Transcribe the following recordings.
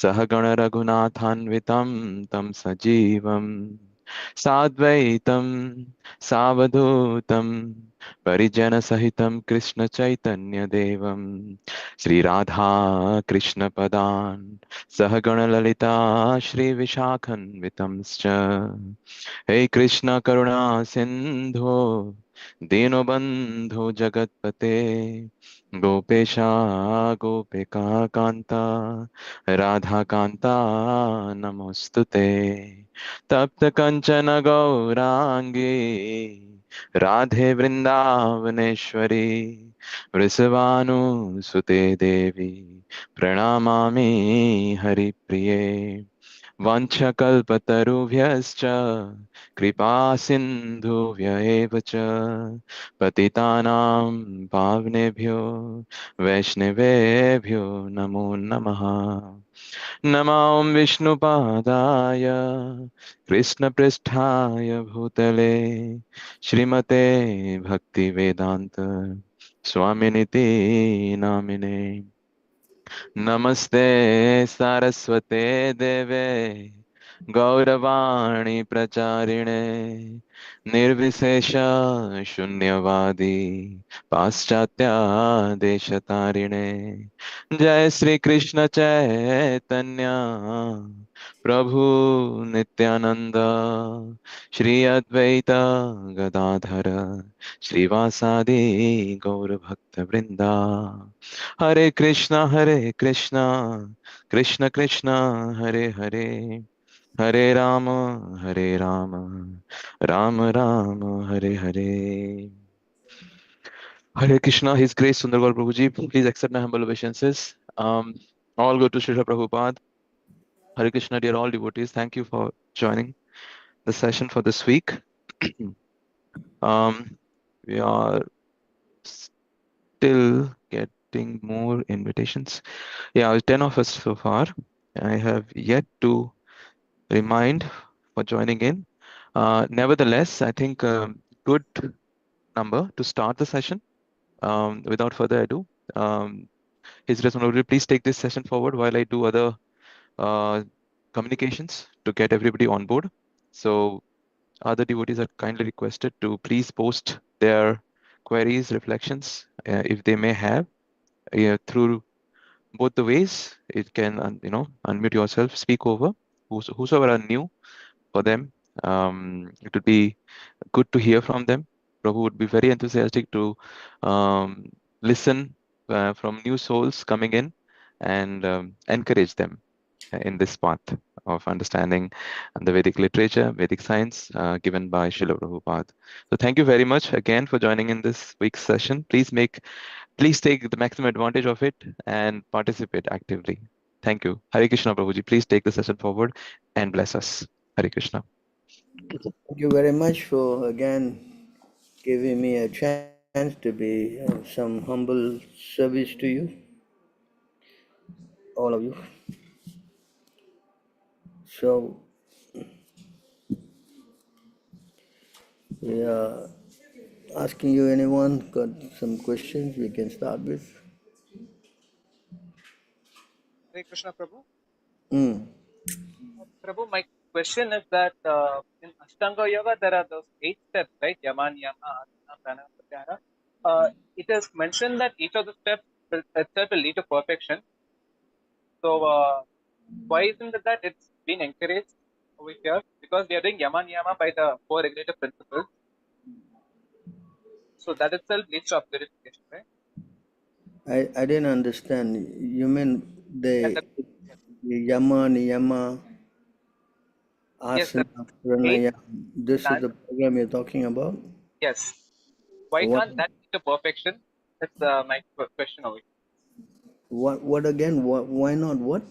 सहगण रघुनाथान्वितं तं सजीवं साद्वैतं सावधूतं परिजनसहितं कृष्णचैतन्यदेवं श्रीराधा कृष्णपदान् सहगणललिता श्रीविशाखन्वितंश्च हे कृष्ण करुणा सिन्धो दीनबन्धो जगत्पते गोपेशा गोपिका कान्ता राधा कान्ता नमोऽस्तुते तप्त कंचन गौरांगी राधे वृंदावनेश्वरी वृषभानुसुते देवी प्रणमामि हरिप्रिये वंशकल्पतरुभ्यश्च कृपा सिन्धुभ्य एव च पतितानां पावनेभ्यो वैष्णवेभ्यो नमो नमः नमो विष्णुपादाय कृष्णपृष्ठाय भूतले श्रीमते भक्तिवेदान्त स्वामिनिति नामिने नमस्ते सारस्वते देवे गौरवाणी प्रचारिणे निर्विशेष शून्यवादी पाश्चात्य देशतारिणे जय श्री कृष्ण चैतन्य प्रभु नित्यानंद श्री अद्वैत गदाधर श्रीवासादि गौर भक्त वृंदा हरे Krishna Krishna Krishna Hare Hare Hare Ram Ram Ram Hare Hare Hare Krishna, His Grace Sundar Gopāl Prabhuji, please accept my humble obeisances. All go to Srila Prabhupada. Hare Krishna, dear all devotees, thank you for joining the session for this week. um, we are still getting more invitations. Yeah, 10 of us so far. I have yet to remind for joining in. Nevertheless, I think good number to start the session. Without further ado, His Responsibility, please take this session forward while I do other uh, communications to get everybody on board. So other devotees are kindly requested to please post their queries, reflections, if they may have, through both the ways. It can, unmute yourself, speak over. Whosoever are new, for them, it would be good to hear from them. Prabhu would be very enthusiastic to listen from new souls coming in and encourage them in this path of understanding the Vedic literature, Vedic science given by Srila Prabhupada. So thank you very much again for joining in this week's session. Please take the maximum advantage of it and participate actively. Thank you. Hare Krishna Prabhuji, please take the session forward and bless us. Hare Krishna. Thank you very much for again giving me a chance to be some humble service to you, all of you. So, we are asking you, anyone got some questions we can start with? Hare Krishna Prabhu. Mm. Prabhu, my question is that in Ashtanga Yoga there are those 8 steps, right? Yama, Niyama, Asana, Pranayama, Pratyahara. It is mentioned that each of the steps itself will lead to perfection. So why isn't it that it's been encouraged over here? Because we are doing Yama, Niyama by the 4 regulative principles. So that itself leads to purification, right? I didn't understand. You mean And the Yama, Niyama, yes, the Asana, 8 Pranayama? This is stand, the program you're talking about? yes. Why What, can't that lead to perfection? That's my question over here. what again? Why not what?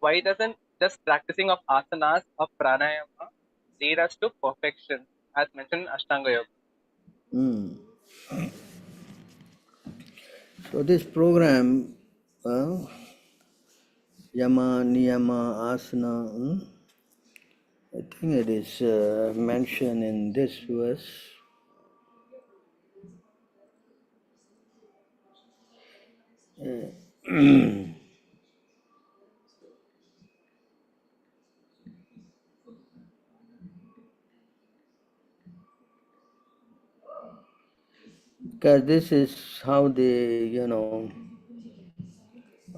Why doesn't just practicing of asanas of pranayama lead us to perfection as mentioned in Ashtanga Yoga? Mm. So this program, Yama, Niyama, Asana, I think it is mentioned in this verse. Because this is how the,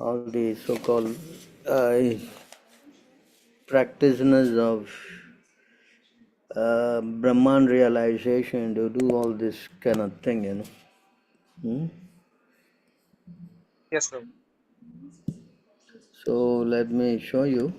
all the so-called practitioners of Brahman realization to do all this kind of thing, Hmm? Yes, Prabhu. So let me show you.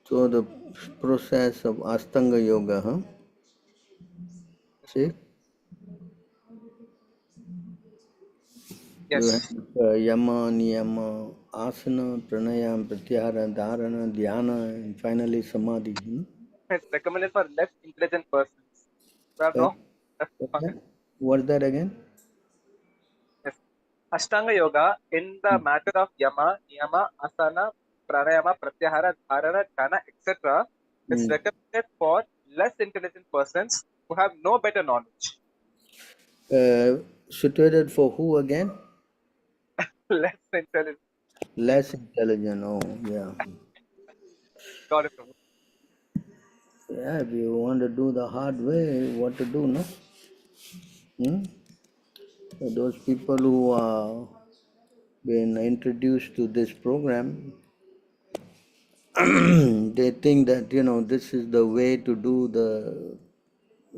So the process of Astanga Yoga, huh? Yes, See, Prabhu. you have Yes. Yama, Niyama, Asana, Pranayam, Pratyahara, Dharana, Dhyana, and finally Samadhi. It's recommended for less intelligent persons who have Uh, no left function. What's that again? Yes. Ashtanga Yoga in the matter of Yama, Niyama, Asana, Pranayama, Pratyahara, Dharana, Dhyana, etc. is Mm. recommended for less intelligent persons who have no better knowledge. Situated for who again? Less intelligent Less people. intelligent. Oh, yeah. Got it, Prabhu. Yeah, if you want to do the hard way, what to do, no? Hmm? So those people who are been introduced to this program, they think that, this is the way to do the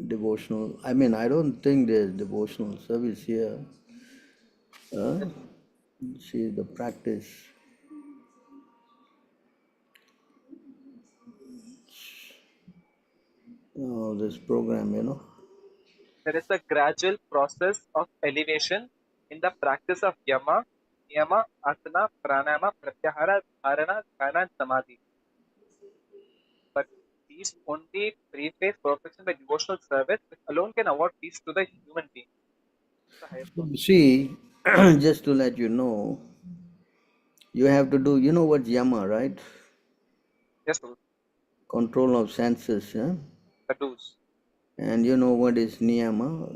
devotional. I mean, I don't think there's devotional service here. Huh? See the practice. This program, There is a gradual process of elevation in the practice of Yama, Niyama, Asana, Pranayama, Pratyahara, Dharana, Dhyana, and Samadhi. But these only three-phase perfection by devotional service which alone can award peace to the human being. The highest one. You see, just to let you know, you have to do, what's yama, right? Yes, Prabhu. Control of senses, yeah? The do's, And you know what is niyama?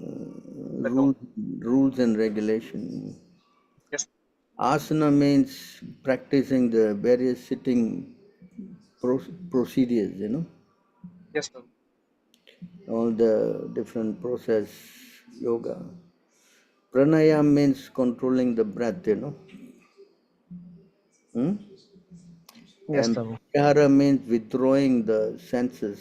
the don't. Rules and regulation. Yes, Asana means practicing the various sitting procedures, yes, Prabhu. all the different process yoga. Pranayam means controlling the breath, Hmm? Yes, And Prabhu. Pratyahara means withdrawing the senses.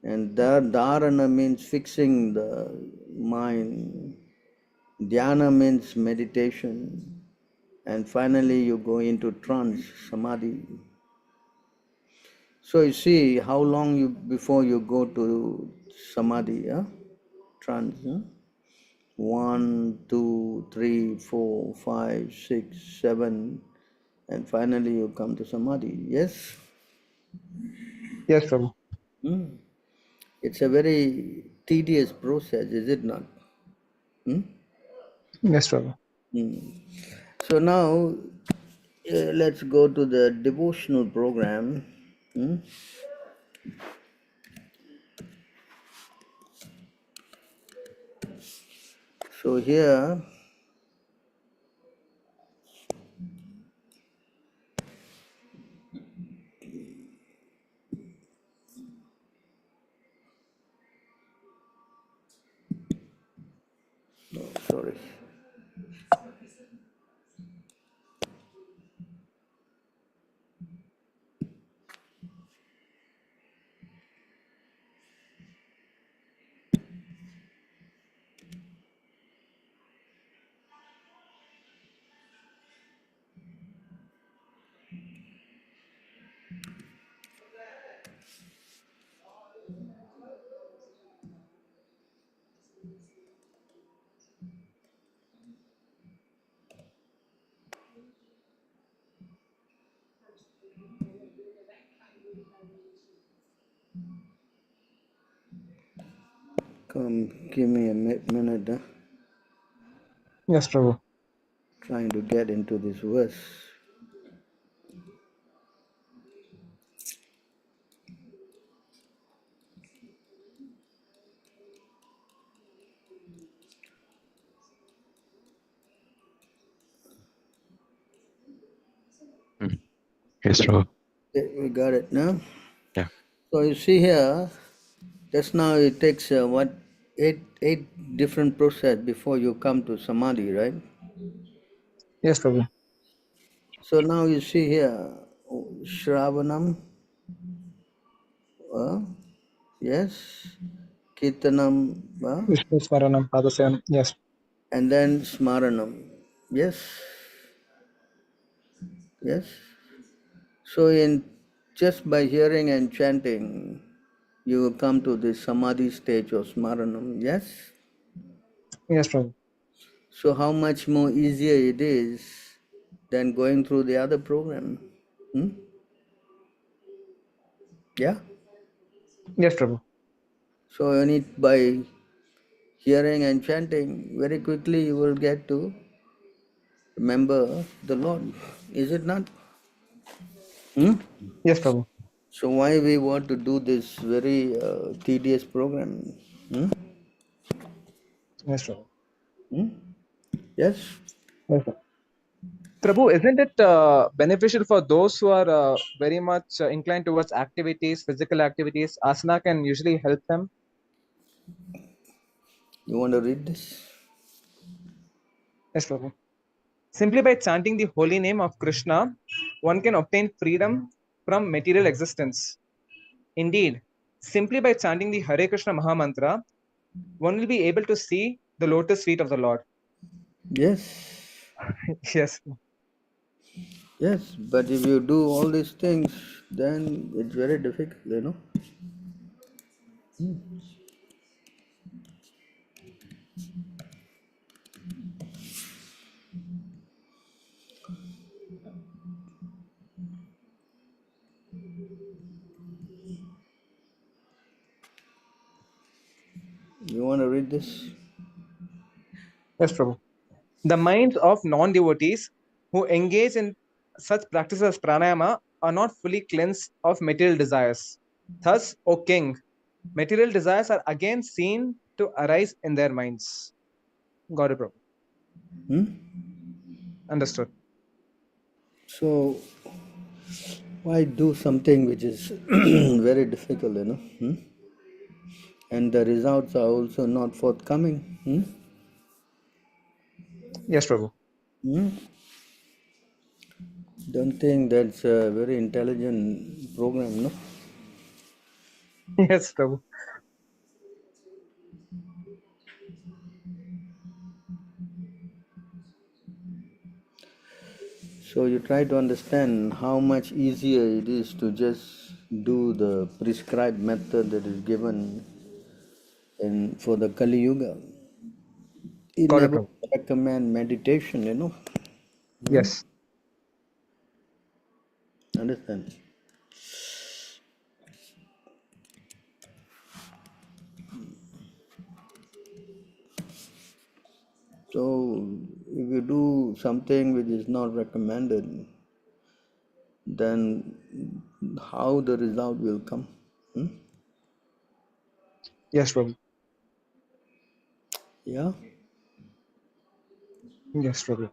And dharana means fixing the mind. Dhyana means meditation. And finally, you go into trance, samadhi. So you see how long before you go to samadhi, yeah? Trance. Yeah? 1, 2, 3, 4, 5, 6, 7, and finally you come to samadhi. Yes? Yes, Prabhu. Hmm. It's a very tedious process, is it not? Hmm? Yes, Prabhu. Hmm. So now let's go to the devotional program. Hmm? So here, sorry. Come, give me a minute. Yes, Prabhu. Trying to get into this verse. Yes, Prabhu. We got it, no? Yeah. So you see here, just now it takes eight different process before you come to samadhi, right? Yes, Prabhu. So now you see here, Shravanam, yes, Kirtanam, Vishnu Smaranam Padasayam. Yes. and then Smaranam, yes, yes. So in just by hearing and chanting, you will come to the samadhi stage of Smaranam, yes. Yes, Prabhu. So how much more easier it is than going through the other program? Hmm? Yeah. Yes, Prabhu. So only by hearing and chanting, very quickly you will get to remember the Lord. Is it not? Hmm? Yes, Prabhu. So why we want to do this very tedious program? Hmm? Yes, Prabhu. Hmm? Yes. Yes, Prabhu. Prabhu, isn't it beneficial for those who are very much inclined towards activities, physical activities? Asana can usually help them. You want to read this? Yes, Prabhu. Simply by chanting the holy name of Krishna, one can obtain freedom from material existence. Indeed, simply by chanting the Hare Krishna Mahamantra, one will be able to see the lotus feet of the Lord. Yes. Yes. Yes. But if you do all these things, then it's very difficult, you know. You want to read this? Yes, Prabhu. The minds of non devotees who engage in such practices as pranayama are not fully cleansed of material desires. Thus, O king, material desires are again seen to arise in their minds. Got it, Prabhu. Hmm? Understood. So why do something which is very difficult, you know? Hmm? And the results are also not forthcoming. Hmm? Yes, Prabhu. Hmm? Don't think that's a very intelligent program, no? Yes, Prabhu. So you try to understand how much easier it is to just do the prescribed method that is given in for the Kali Yuga. It Got it, never Prabhu. recommend meditation, you know. Hmm? Yes. Understand? So if you do something which is not recommended, then how the result will come? Hmm? Yes, Prabhu. Yeah. Yes, Prabhu.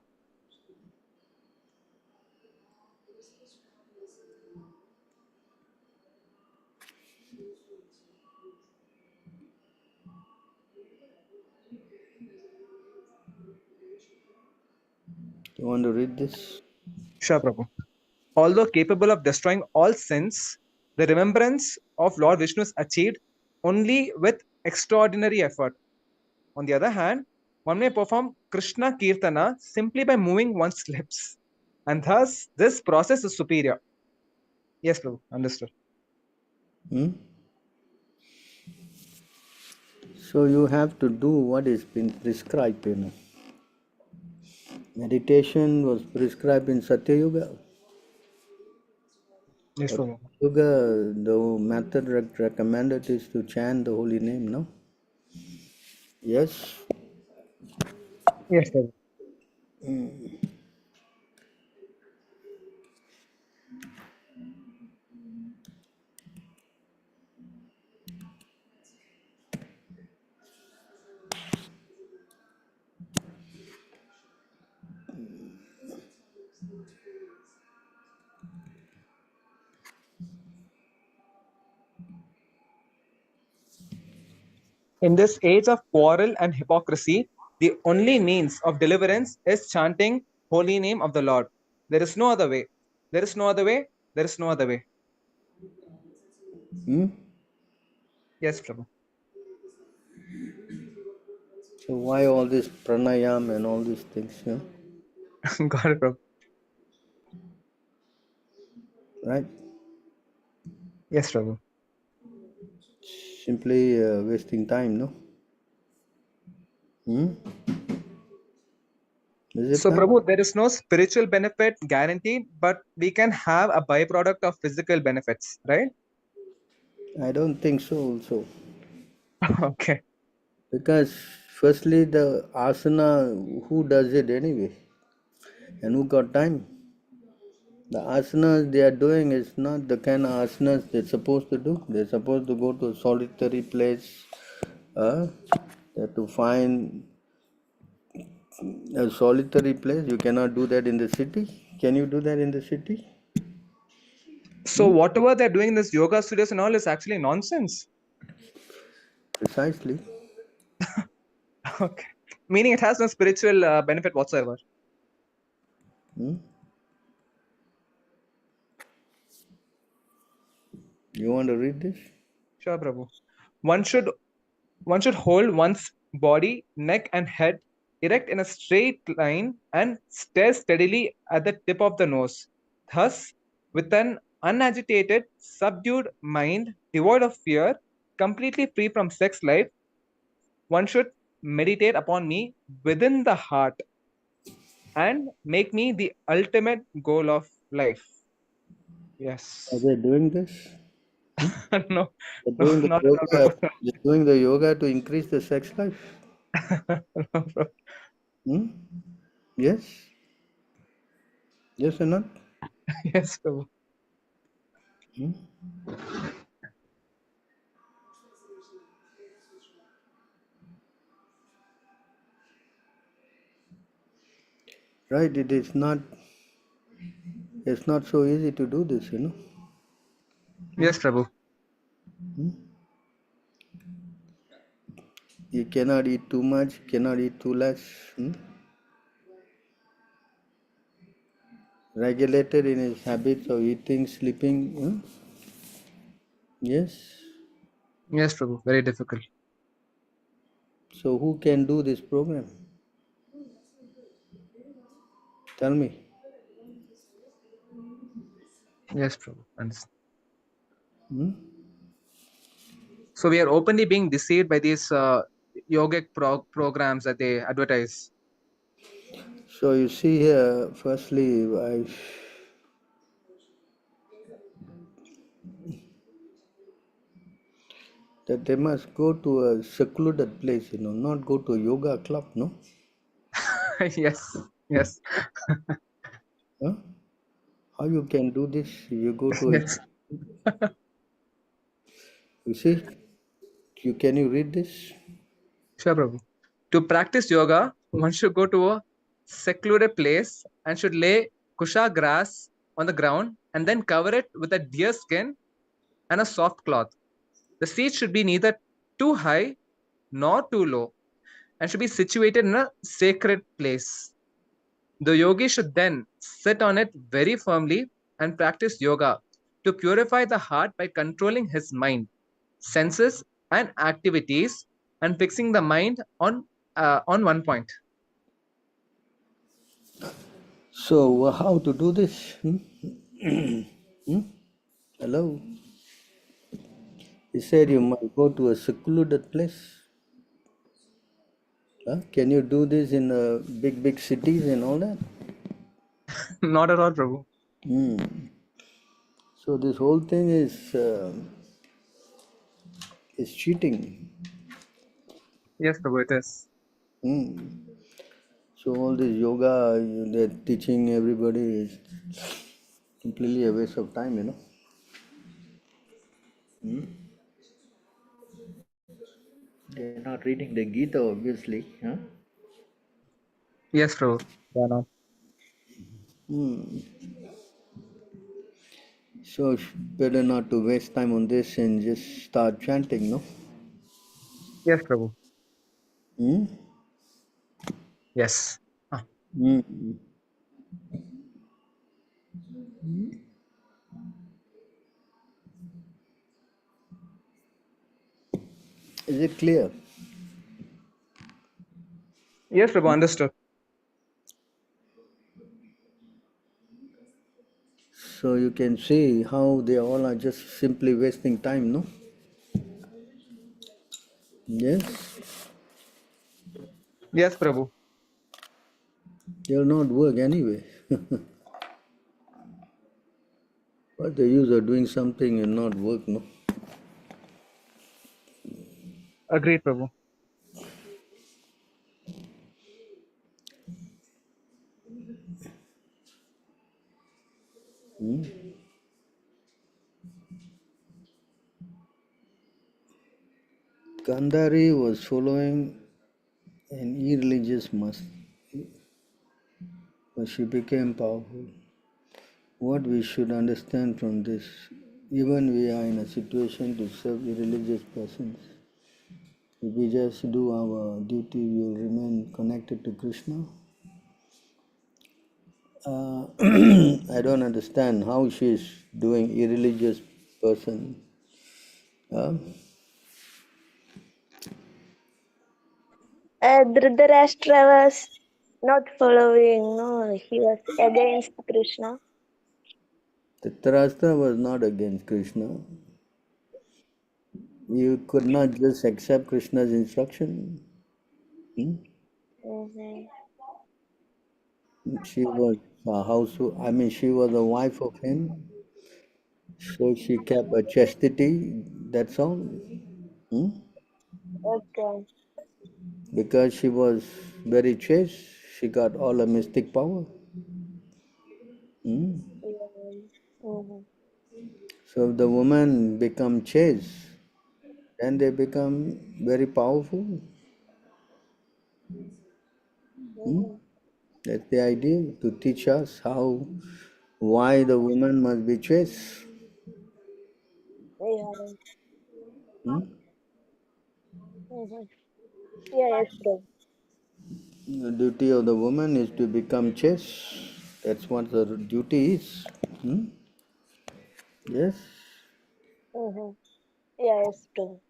You want to read this? Sure, Prabhu. Although capable of destroying all sins, the remembrance of Lord Vishnu is achieved only with extraordinary effort. On the other hand, one may perform Krishna Kirtana simply by moving one's lips. And thus, this process is superior. Yes, Prabhu. Understood. Hmm? So you have to do what is been prescribed, you know. Meditation was prescribed in Satya Yuga. Yes, Prabhu. Yuga, the method recommended is to chant the holy name, no? Yes. Yes, Prabhu. In this age of quarrel and hypocrisy, the only means of deliverance is chanting holy name of the Lord. There is no other way. There is no other way. There is no other way. Hmm? Yes, Prabhu. So why all this pranayam and all these things? Yeah? Got it, Prabhu. Right? Yes, Prabhu. Simply wasting time, no? Hmm? Is it So, not? Prabhu, there is no spiritual benefit guaranteed, but we can have a byproduct of physical benefits, right? I don't think so also. Okay. Because firstly the asana, who does it anyway? And who got time? The asanas they are doing is not the kind of asanas they're supposed to do. They're supposed to go to a solitary place, they have to find a solitary place. You cannot do that in the city. Can you do that in the city? So, whatever they're doing in this yoga studios and all is actually nonsense. Precisely. Okay. Meaning it has no spiritual benefit whatsoever. Hmm? You want to read this? Sure, Prabhu. One should hold one's body, neck, and head erect in a straight line and stare steadily at the tip of the nose. Thus, with an unagitated, subdued mind, devoid of fear, completely free from sex life, one should meditate upon me within the heart and make me the ultimate goal of life. Are Yes. they doing this? Hmm? No, They're no, doing the not at all, yoga. Prabhu. They're doing the yoga to increase the sex life. No, Prabhu. Hmm? Yes. Yes or not? Yes, Prabhu. Hmm? Right. It is not. It's not so easy to do this. Yes, Prabhu. Hmm? You cannot eat too much. Cannot eat too less. Hmm? Regulated in his habits of eating, sleeping. Hmm? Yes. Yes, Prabhu. Very difficult. So who can do this program? Tell me. Yes, Prabhu. Understand. Hmm? So we are openly being deceived by these yogic programs that they advertise. So you see here, firstly, that they must go to a secluded place, not go to a yoga club, no? Yes, yes, Huh? How you can do this? You go to a, yes. you see, can you read this? Sure, Prabhu. To practice yoga, one should go to a secluded place and should lay kusha grass on the ground and then cover it with a deer skin and a soft cloth. The seat should be neither too high nor too low and should be situated in a sacred place. The yogi should then sit on it very firmly and practice yoga to purify the heart by controlling his mind, senses, and activities and fixing the mind on one point. So how to do this? Hmm? Hello? He said you must go to a secluded place. Huh? Can you do this in big cities and all that? Not at all, Prabhu. Hmm. So this whole thing is cheating. Yes, Prabhu, it is. Hmm. So all this yoga they're teaching everybody is completely a waste of time. They're not reading the Gita, obviously. Huh? Yes, Prabhu. Why not? Hmm. So better not to waste time on this and just start chanting, no? Yes, Prabhu. Hmm? Yes. Hmm. Is it clear? Yes, Prabhu, understood. So you can see how they all are just simply wasting time, no? Yes, Yes, Prabhu. they'll not work anyway. What the use of doing something and not work, no? Agreed, Prabhu. Hmm? Gandhari was following an irreligious master, but she became powerful. What we should understand from this, even we are in a situation to serve irreligious persons, if we just do our duty, we will remain connected to Krishna. I don't understand how she is doing irreligious person. Uh, Dhritarashtra was not following, no, he was against Krishna. Dhritarashtra was not against Krishna. You could not just accept Krishna's instruction. Hmm? Mhm. She was a household, I mean, she was a wife of him, so she kept a chastity, that's all. Hmm? Okay. Because she was very chaste, she got all the mystic power. Hmm? Yeah. Mhm. So if the woman become chaste, then they become very powerful. Hmm? Mhm. That's the idea, to teach us how, why the woman must be chaste. Yeah. Hmm? Mhm. Yeah, yes, bro. The duty of the woman is to become chaste. That's what the duty is. Hmm? Yes. Mhm. Yeah, yes, bro.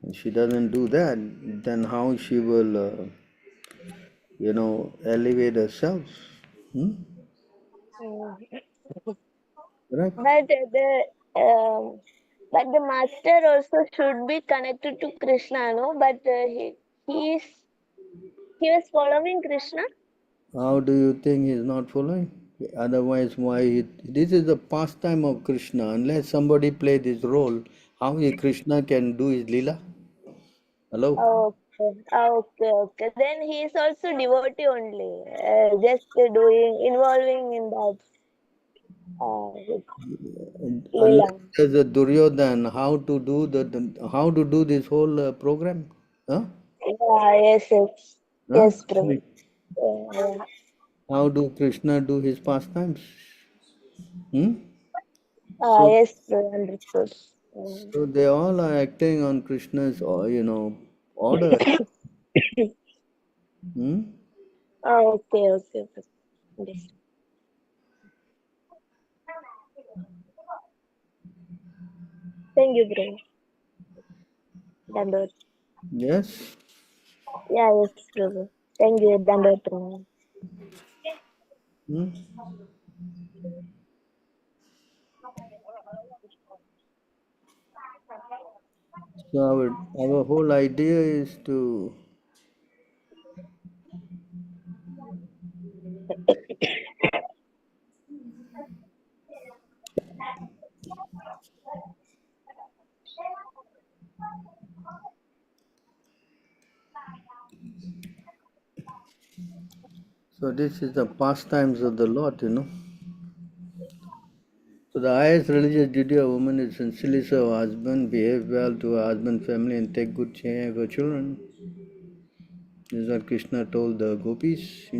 If she doesn't do that, then how she will, elevate herself? Hmm? Mhm. Correct? But um, but the master also should be connected to Krishna, no? But he is he was following Krishna. How do you think he's not following? Otherwise, why? This is the pastime of Krishna. Unless somebody play this role, how Krishna can do his lila? Hello? Okay, okay. Then he is also devotee only, just doing involving in that Unless lila. there's a Duryodhan, how to do this whole program? Huh? Yeah, yes, Huh? yes, bro. Yeah. How do Krishna do his pastimes? Hmm? Ah, So, yes, bro. Understood. Mm. so they all are acting on Krishna's, order. Hmm? Ah, okay. Understood. Thank you, bro. Dandot. Yes. Yeah, yes, bro. Thank you, Dandot, bro. Hmm? So our whole idea is to. So this is the pastimes of the Lord. So the highest religious duty of woman is sincerely serve her husband, behave well to her husband, family, and take good care of her children. This is what Krishna told the gopis.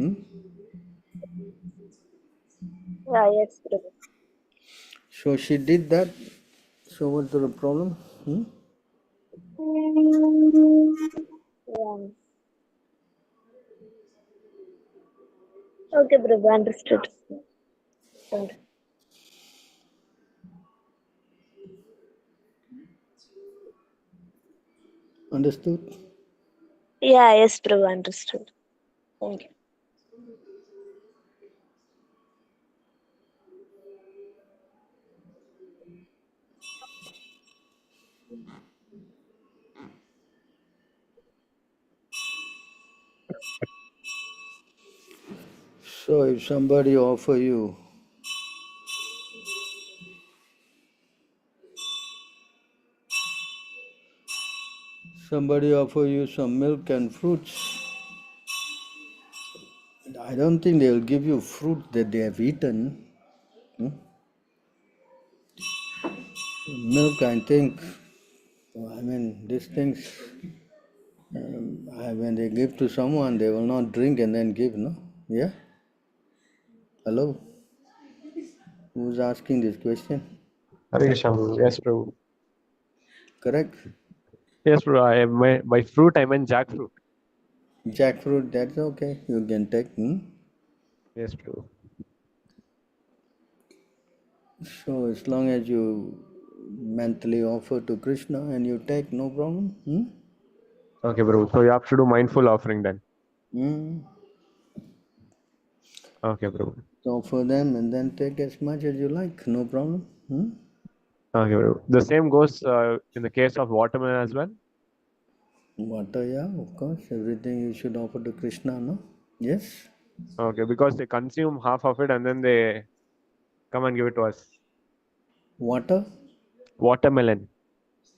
Yeah, yes, bro. So she did that. So what's the problem? Hmm? Yeah. Okay, Prabhu, understood. Sorry. Understood? Yeah, yes, Prabhu, understood. Thank you. So if somebody offer you some milk and fruits, I don't think they'll give you fruit that they have eaten. Milk, I think, these things, when they give to someone, they will not drink and then give, no? Yeah? Hello? Who's asking this question? Hare Krishna, Prabhu. Yes, Prabhu. Correct? Yes, Prabhu. By fruit, I meant jackfruit. Jackfruit, that's okay. You can take. Yes, Prabhu. So as long as you mentally offer to Krishna and you take, no problem. Okay, Prabhu. So you have to do mindful offering then. Okay, Prabhu. Offer them and then take as much as you like, no problem. Okay, Prabhu. The same goes in the case of watermelon as well. Water, yeah, of course. Everything you should offer to Krishna, no? Yes? Okay, because they consume half of it and then they come and give it to us. Water Watermelon.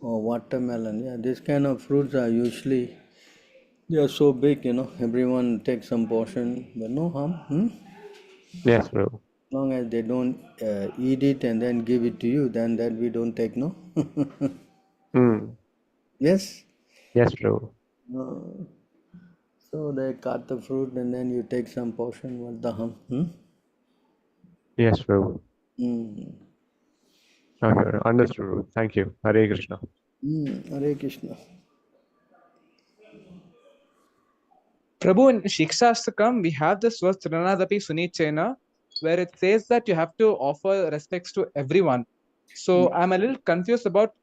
or watermelon, yeah. This kind of fruits are usually, they are so big, everyone takes some portion, but no harm. Yes, Prabhu. As long as they don't eat it and then give it to you, then that we don't take, no? Yes? Yes, Prabhu. So they cut the fruit and then you take some portion, what the harm? Yes, Prabhu. Mm. Okay, Prabhu. Understood, Prabhu. Thank you. Hare Krishna. Hare Krishna. Prabhu, in Shikshastakam, we have this verse Ranadapi Sunichena, where it says that you have to offer respects to everyone. So I'm a little confused about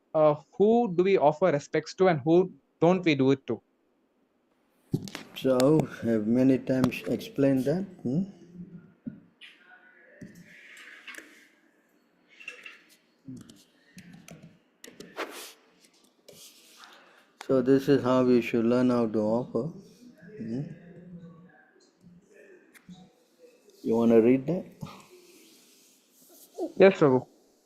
who do we offer respects to and who don't we do it to. So, have many times explained that. So, this is how we should learn how to offer. You want to read that? Yes, Prabhu.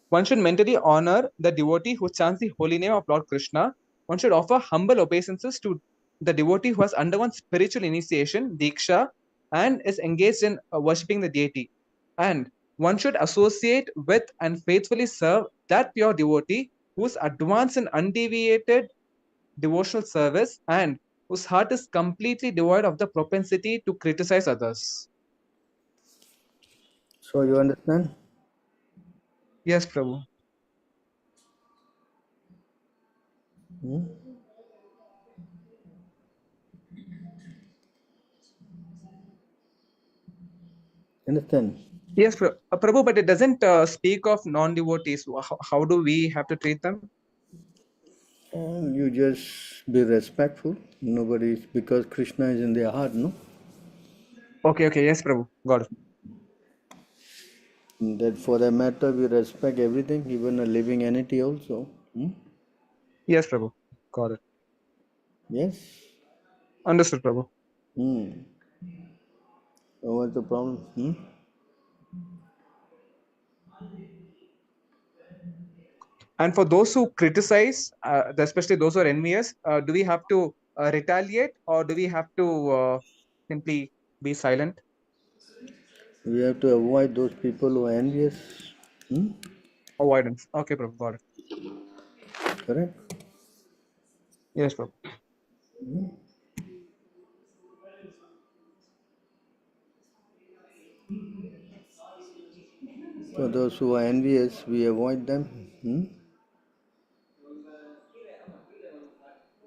One should mentally honor the devotee who chants the holy name of Lord Krishna. One should offer humble obeisances to the devotee who has undergone spiritual initiation, Diksha, and is engaged in worshipping the deity. And one should associate with and faithfully serve that pure devotee whose advanced and undeviated devotional service and whose heart is completely devoid of the propensity to criticize others. So, you understand? Yes, Prabhu. Understand? Yes, Prabhu, but it doesn't speak of non-devotees. How do we have to treat them? You just be respectful. Nobody, because Krishna is in their heart, no? Okay, yes, Prabhu. Got it. That for that matter, we respect everything, even a living entity also. Yes, Prabhu. Got it. Yes? Understood, Prabhu. So what's the problem? And for those who criticize, especially those who are envious, do we have to retaliate or do we have to simply be silent? We have to avoid those people who are envious. Avoidance. Okay, Prabhu. Got it. Correct? Yes, Prabhu. So those who are envious, we avoid them.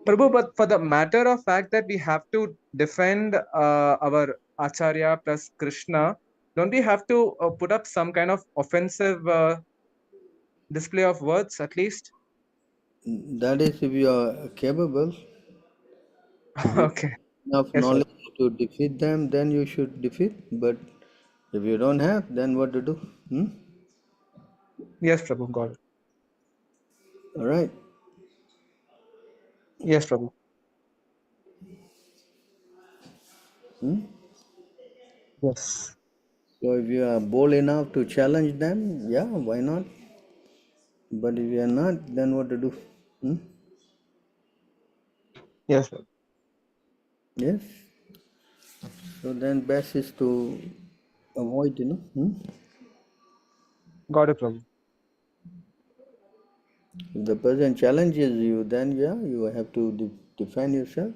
Prabhu, but for the matter of fact that we have to defend our Acharya plus Krishna, don't we have to put up some kind of offensive display of words at least? That is, if you are capable, if you Okay. have enough Yes, sir. knowledge to defeat them, then you should defeat. But if you don't have, then what to do? Yes, Prabhu. Got it. All right. Yes, Prabhu. Yes. So if you are bold enough to challenge them, yeah, why not? But if you are not, then what to do? Yes, sir. Yes. So then best is to avoid, Got it, Prabhu. If the person challenges you, then yeah, you have to defend yourself.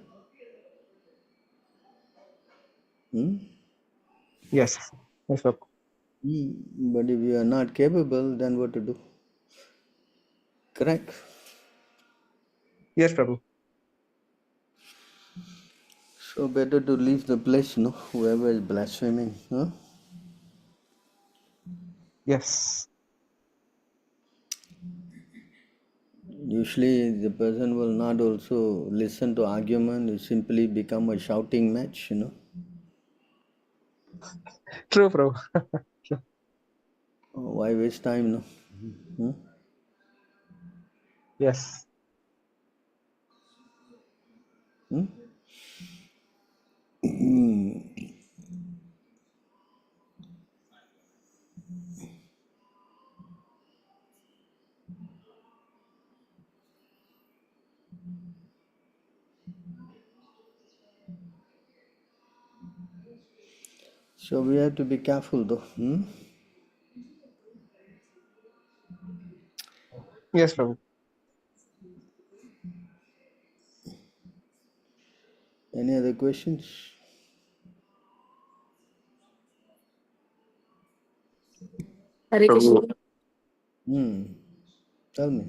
Yes. Yes, Prabhu. But if you are not capable, then what to do? Correct. Yes, Prabhu. So better to leave the place, no? Whoever is blaspheming, huh? Yes. Usually the person will not also listen to argument, it simply become a shouting match, True, Prabhu. Why waste time, no? Yes. So we have to be careful though. Yes, Prabhu. Any other questions? Hare Krishna. Tell me.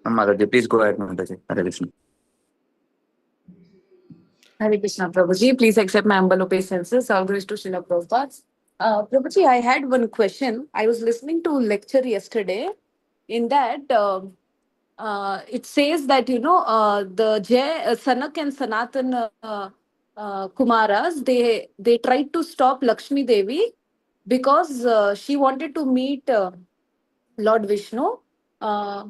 Mataji, please go ahead, Mataji. Hare Krishna. Hare Krishna, Prabhuji. Please accept my humble obeisances. All glories to Srila Prabhupada. Prabhuji, I had one question. I was listening to a lecture yesterday. In that, it says that, the Sanak and Sanatan Kumaras, they tried to stop Lakshmi Devi because she wanted to meet Lord Vishnu, uh,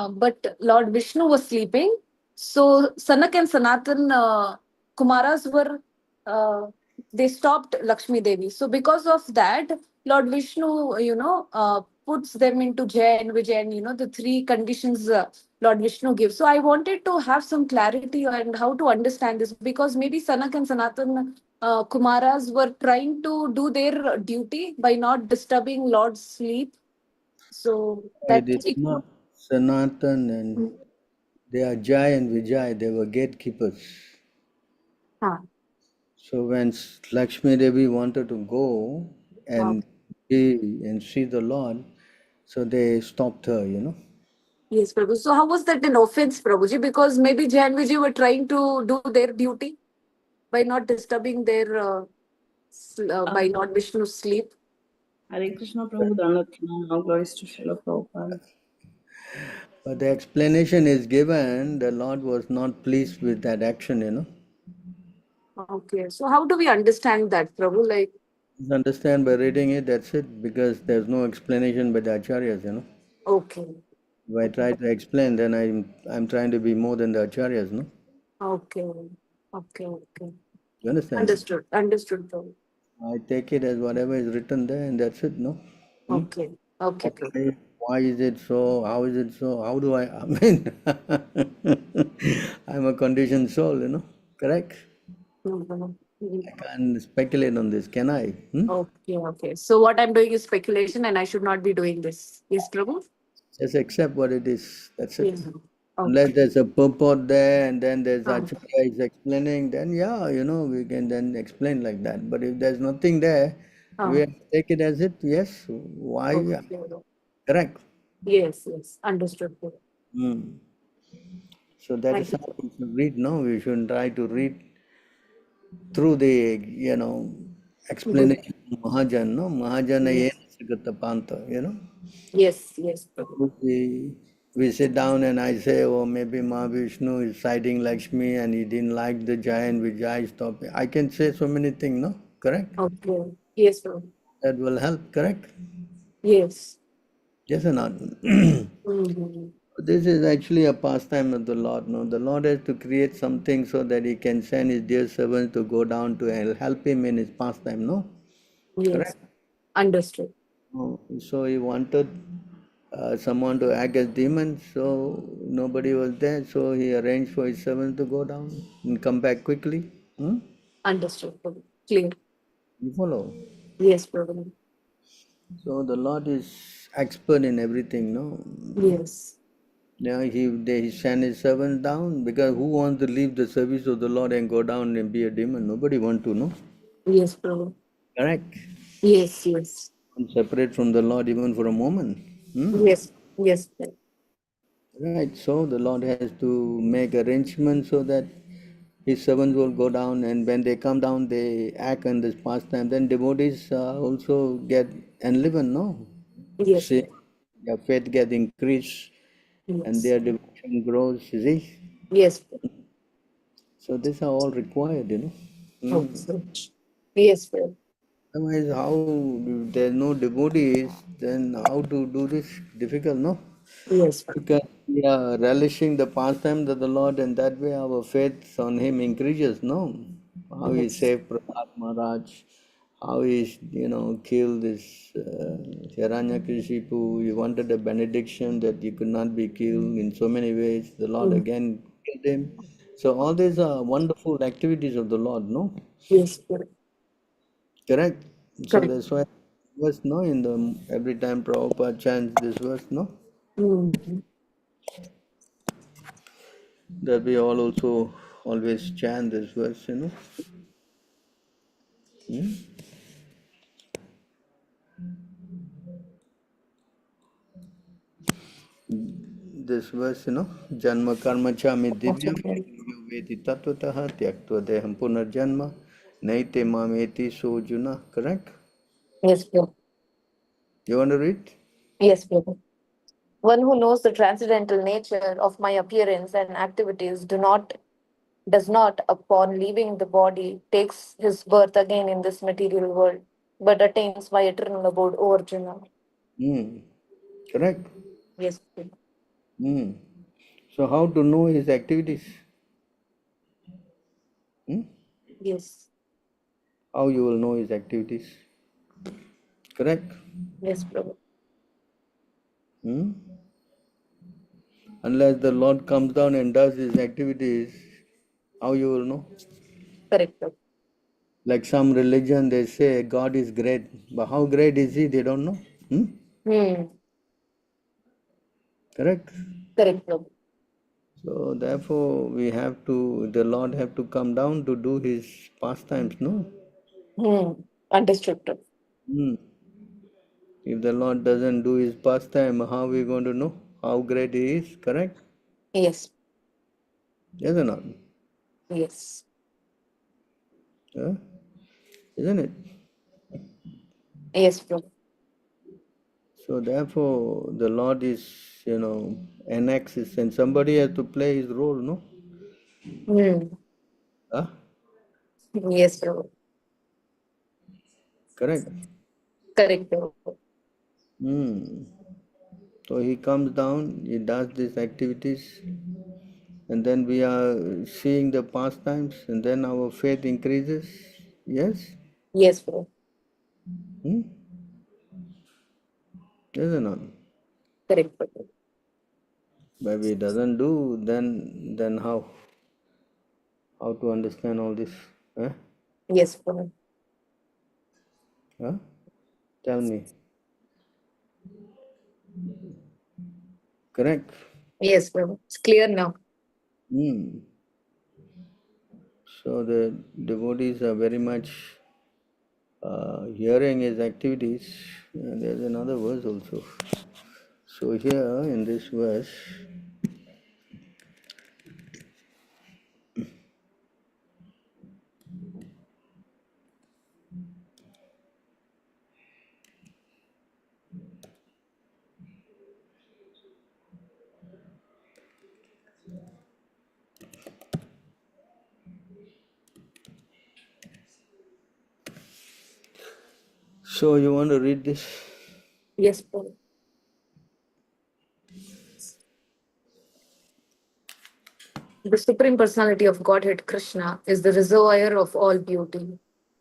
but Lord Vishnu was sleeping. So Sanak and Sanatan Kumaras were they stopped Lakshmi Devi. So because of that, Lord Vishnu, puts them into Jai and Vijay, and the three conditions Lord Vishnu gives. So I wanted to have some clarity on how to understand this, because maybe Sanak and Sanatan Kumaras were trying to do their duty by not disturbing Lord's sleep. So that It is not Sanatan and they are Jai and Vijay, they were gatekeepers. So when Lakshmi Devi wanted to go and see the Lord, so they stopped her, Yes, Prabhu. So how was that an offense, Prabhuji? Because maybe Jai and Vijay were trying to do their duty by not disturbing their by Lord Vishnu's sleep. Hare Krishna Prabhu Dhanatma, all glories to Srila Prabhupada. But the explanation is given, the Lord was not pleased with that action, Okay. So how do we understand that, Prabhu? Like, Just understand by reading it, that's it, because there's no explanation by the acharyas, okay. If I try to explain, then I'm trying to be more than the acharyas, no? Okay. Okay. Okay. You understand? Understood. Understood, Prabhu. I take it as whatever is written there, and that's it, no? Okay. Okay, Prabhu. Why is it so? How is it so? How do I mean, I'm a conditioned soul, correct? I can't speculate on this, can I? Okay, okay. So what I'm doing is speculation and I should not be doing this. Yes, Prabhu? Just accept what it is, that's it. Yes. Unless Okay. there's a purport there and then there's Ah. Acharya is explaining, then yeah, we can then explain like that. But if there's nothing there, we have to take it as it, yes, why? Okay. Correct. Yes, yes. Understood, Prabhu. So that is how we should read. No, we should try to read through the explanation of Mahajan. No, Mahajana Yes, yena sagatapanta. yes, yes, Prabhu. We sit down and I say, oh, maybe Mahavishnu is citing Lakshmi and he didn't like the giant Vijay stopping. I can say so many things, no? Correct? Okay. Yes, Prabhu. That will help, correct? Yes. Yes or not? Mm-hmm. This is actually a pastime of the Lord. No, the Lord has to create something so that He can send His dear servants to go down to hell, help Him in His pastime. No, Yes. correct. Understood. So He wanted someone to act as demon. So nobody was there. So He arranged for His servants to go down and come back quickly. Understood, Prabhu. Clear. You follow? Yes, Prabhu. So the Lord is expert in everything. No. Yes. Yeah, he sent his servants down because who wants to leave the service of the Lord and go down and be a demon? Nobody wants to, no? Yes, Prabhu. Correct. Yes, yes. And separate from the Lord even for a moment. Yes, yes. Right. So the Lord has to make arrangements so that his servants will go down, and when they come down, they act on this pastime. Then devotees also get enlivened, no? Yes, See, their faith gets increased and yes. their devotion grows, you see. Yes. So these are all required. Okay. Yes, Prabhu. Otherwise, how if there's no devotees, then how to do this? Difficult, no? Yes, Prabhu. Because we are relishing the pastimes of the Lord, and that way our faith on Him increases, no? How He Yes. saved Prahlad Maharaj, how He killed this Hiranyakashipu. He wanted a benediction that he could not be killed in so many ways. The Lord Mm. again killed him. So all these are wonderful activities of the Lord, no? Yes, Prabhu. Correct. So Correct. that's why verse no in the every time Prabhupada chants this verse, no? Mm-hmm. That we all also always chant this verse. Hmm? This verse, Janma karma cha me divyam vedi tattvataha tyaktva deham punarjanma naite mameti sojuna. Correct? Yes, Prabhu. You want to read? Yes, Prabhu. One who knows the transcendental nature of my appearance and activities does not, upon leaving the body, takes his birth again in this material world, but attains my eternal abode, O Arjuna. Hmm. Correct? Yes, Prabhu. Hmm. So how to know his activities? Hmm? Yes. How you will know his activities? Correct? Yes, Prabhu. Hmm? Unless the Lord comes down and does his activities, how you will know? Correct, Prabhu. Like some religion, they say God is great, but how great is he? They don't know. Hmm? Hmm. Correct? Correct, Prabhu. So therefore, the Lord have to come down to do his pastimes, no? Hmm. Understood, Prabhu. Hmm. If the Lord doesn't do his pastime, how are we going to know how great he is? Correct? Yes. Yes or not? Yes. Huh? Isn't it? Yes, Prabhu. So therefore, the Lord is, annexes, and somebody has to play his role, no? Hmm. Huh? Yes, Prabhu. Correct. Correct, Prabhu. Hmm. So he comes down, he does these activities, and then we are seeing the pastimes, and then our faith increases. Yes? Yes, Prabhu. Hmm? Yes or not? Correct, Prabhu. But if he doesn't do, then how? How to understand all this? Huh? Yes, Prabhu. Huh? Tell me. Correct? Yes, Prabhu. It's clear now. Hmm. So the devotees are very much hearing his activities. And there's another verse also. So here in this verse, So you want to read this? Yes, Prabhu. The Supreme Personality of Godhead, Krishna, is the reservoir of all beauty.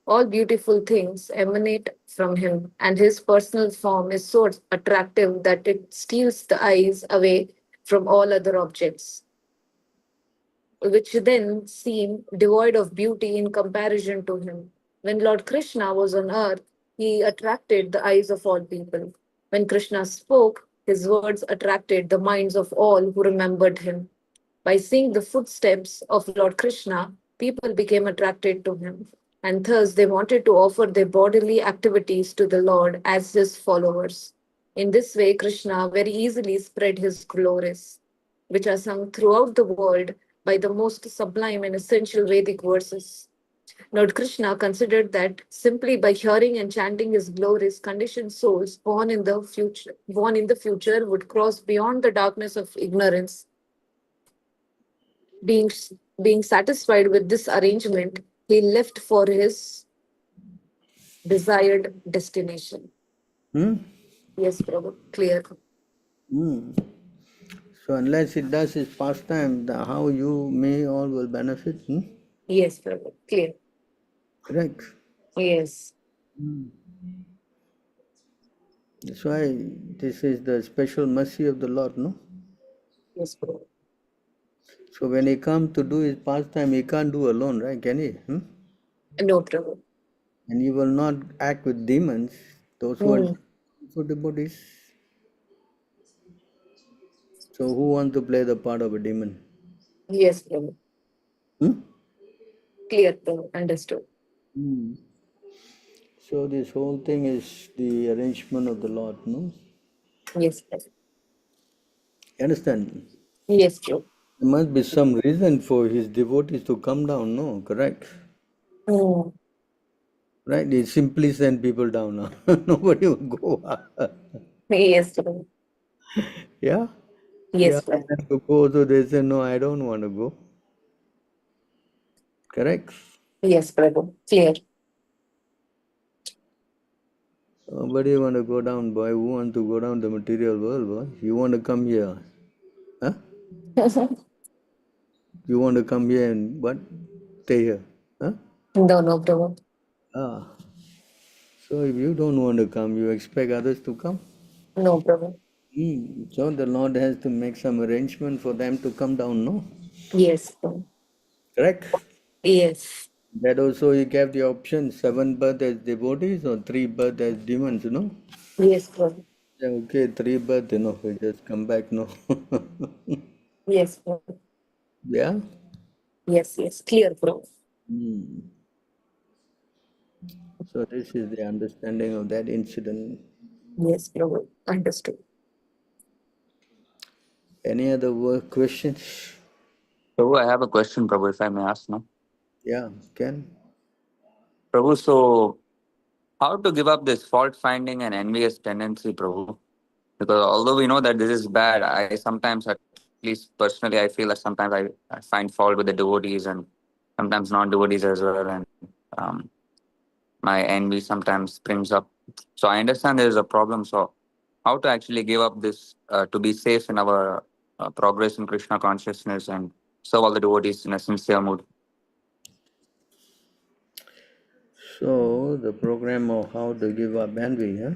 All beautiful things emanate from him, and his personal form is so attractive that it steals the eyes away from all other objects, which then seem devoid of beauty in comparison to him. When Lord Krishna was on earth, he attracted the eyes of all people. When Krishna spoke, his words attracted the minds of all who remembered him. By seeing the footsteps of Lord Krishna, people became attracted to him, and thus they wanted to offer their bodily activities to the Lord as his followers. In this way, Krishna very easily spread his glories, which are sung throughout the world by the most sublime and essential Vedic verses. Lord Krishna considered that simply by hearing and chanting his glories, conditioned souls born in the future would cross beyond the darkness of ignorance. Being, being satisfied with this arrangement, he left for his desired destination. Hmm? Yes, Prabhu, clear. Hmm. So unless it does its pastime, how you, me, all will benefit? Hmm? Yes, Prabhu, clear. Correct. Yes, That's why this is the special mercy of the Lord, no? yes, Prabhu. So when he comes to do his pastime, he can't do alone, right? Can he? Hmm? No, Prabhu. And he will not act with demons, those who are Hmm. for the bodies. So who wants to play the part of a demon? Yes, Prabhu. Hmm? Clear, Prabhu. Understood. Hmm. So this whole thing is the arrangement of the Lord, no? Yes, Prabhu. You understand? Yes, Prabhu. There must be some reason for his devotees to come down, no? Correct? Hmm. Right? He simply send people down now. Nobody will go. Yes, Prabhu. Yeah? Yeah, Yes, Prabhu. to go, so they say, no, I don't want to go. Correct? Yes, Prabhu. Clear. Nobody want to go down, boy. Who want to go down the material world, boy? You want to come here? Huh? You want to come here and what? Stay here? Huh? No, no, Prabhu. Ah. So if you don't want to come, you expect others to come? No, Prabhu. So the Lord has to make some arrangement for them to come down, no? Yes, Prabhu. Correct? Yes. That also he gave the option 7 birth as devotees or 3 birth as demons, you know? Yes, Prabhu. Yeah, okay, 3 birth, we just come back, no? Yes, Prabhu. Yeah? Yes, yes. Clear, Prabhu. Hmm. So this is the understanding of that incident. Yes, Prabhu. Understood. Any other questions? Prabhu, I have a question, Prabhu, if I may ask now. Yeah, Ken? Prabhu, so how to give up this fault finding and envious tendency, Prabhu? Because although we know that this is bad, I sometimes, at least personally, I feel that sometimes I find fault with the devotees and sometimes non-devotees as well, and um, my envy sometimes springs up. So I understand there is a problem. So how to actually give up this to be safe in our progress in Krishna consciousness and serve all the devotees in a sincere mood? So the program of how to give up envy, huh?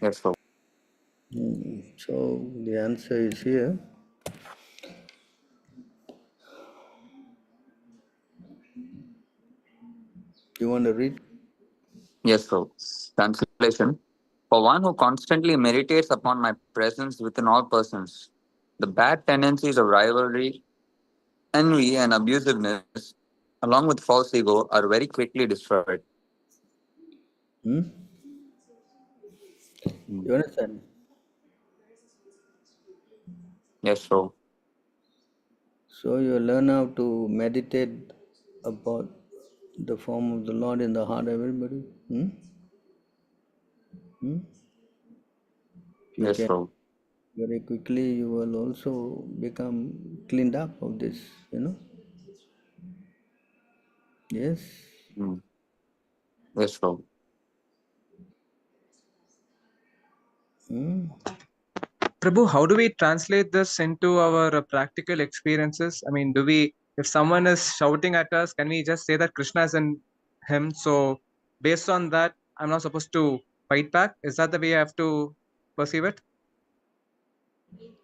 Yes, Prabhu. So the answer is here. You want to read? Yes, Prabhu. Translation. For one who constantly meditates upon my presence within all persons, the bad tendencies of rivalry, envy, and abusiveness, along with false ego, are very quickly destroyed. Hmm? You understand? Yes, Prabhu. So you learn how to meditate about the form of the Lord in the heart of everybody. Hmm? Hmm? You Yes, can Prabhu. very quickly, you will also become cleaned up of this, you know? Yes. Mm. Yes, Prabhu. Hmm? Prabhu, how do we translate this into our practical experiences? I mean, if someone is shouting at us, can we just say that Krishna is in him? So, based on that, I'm not supposed to fight back. Is that the way I have to perceive it?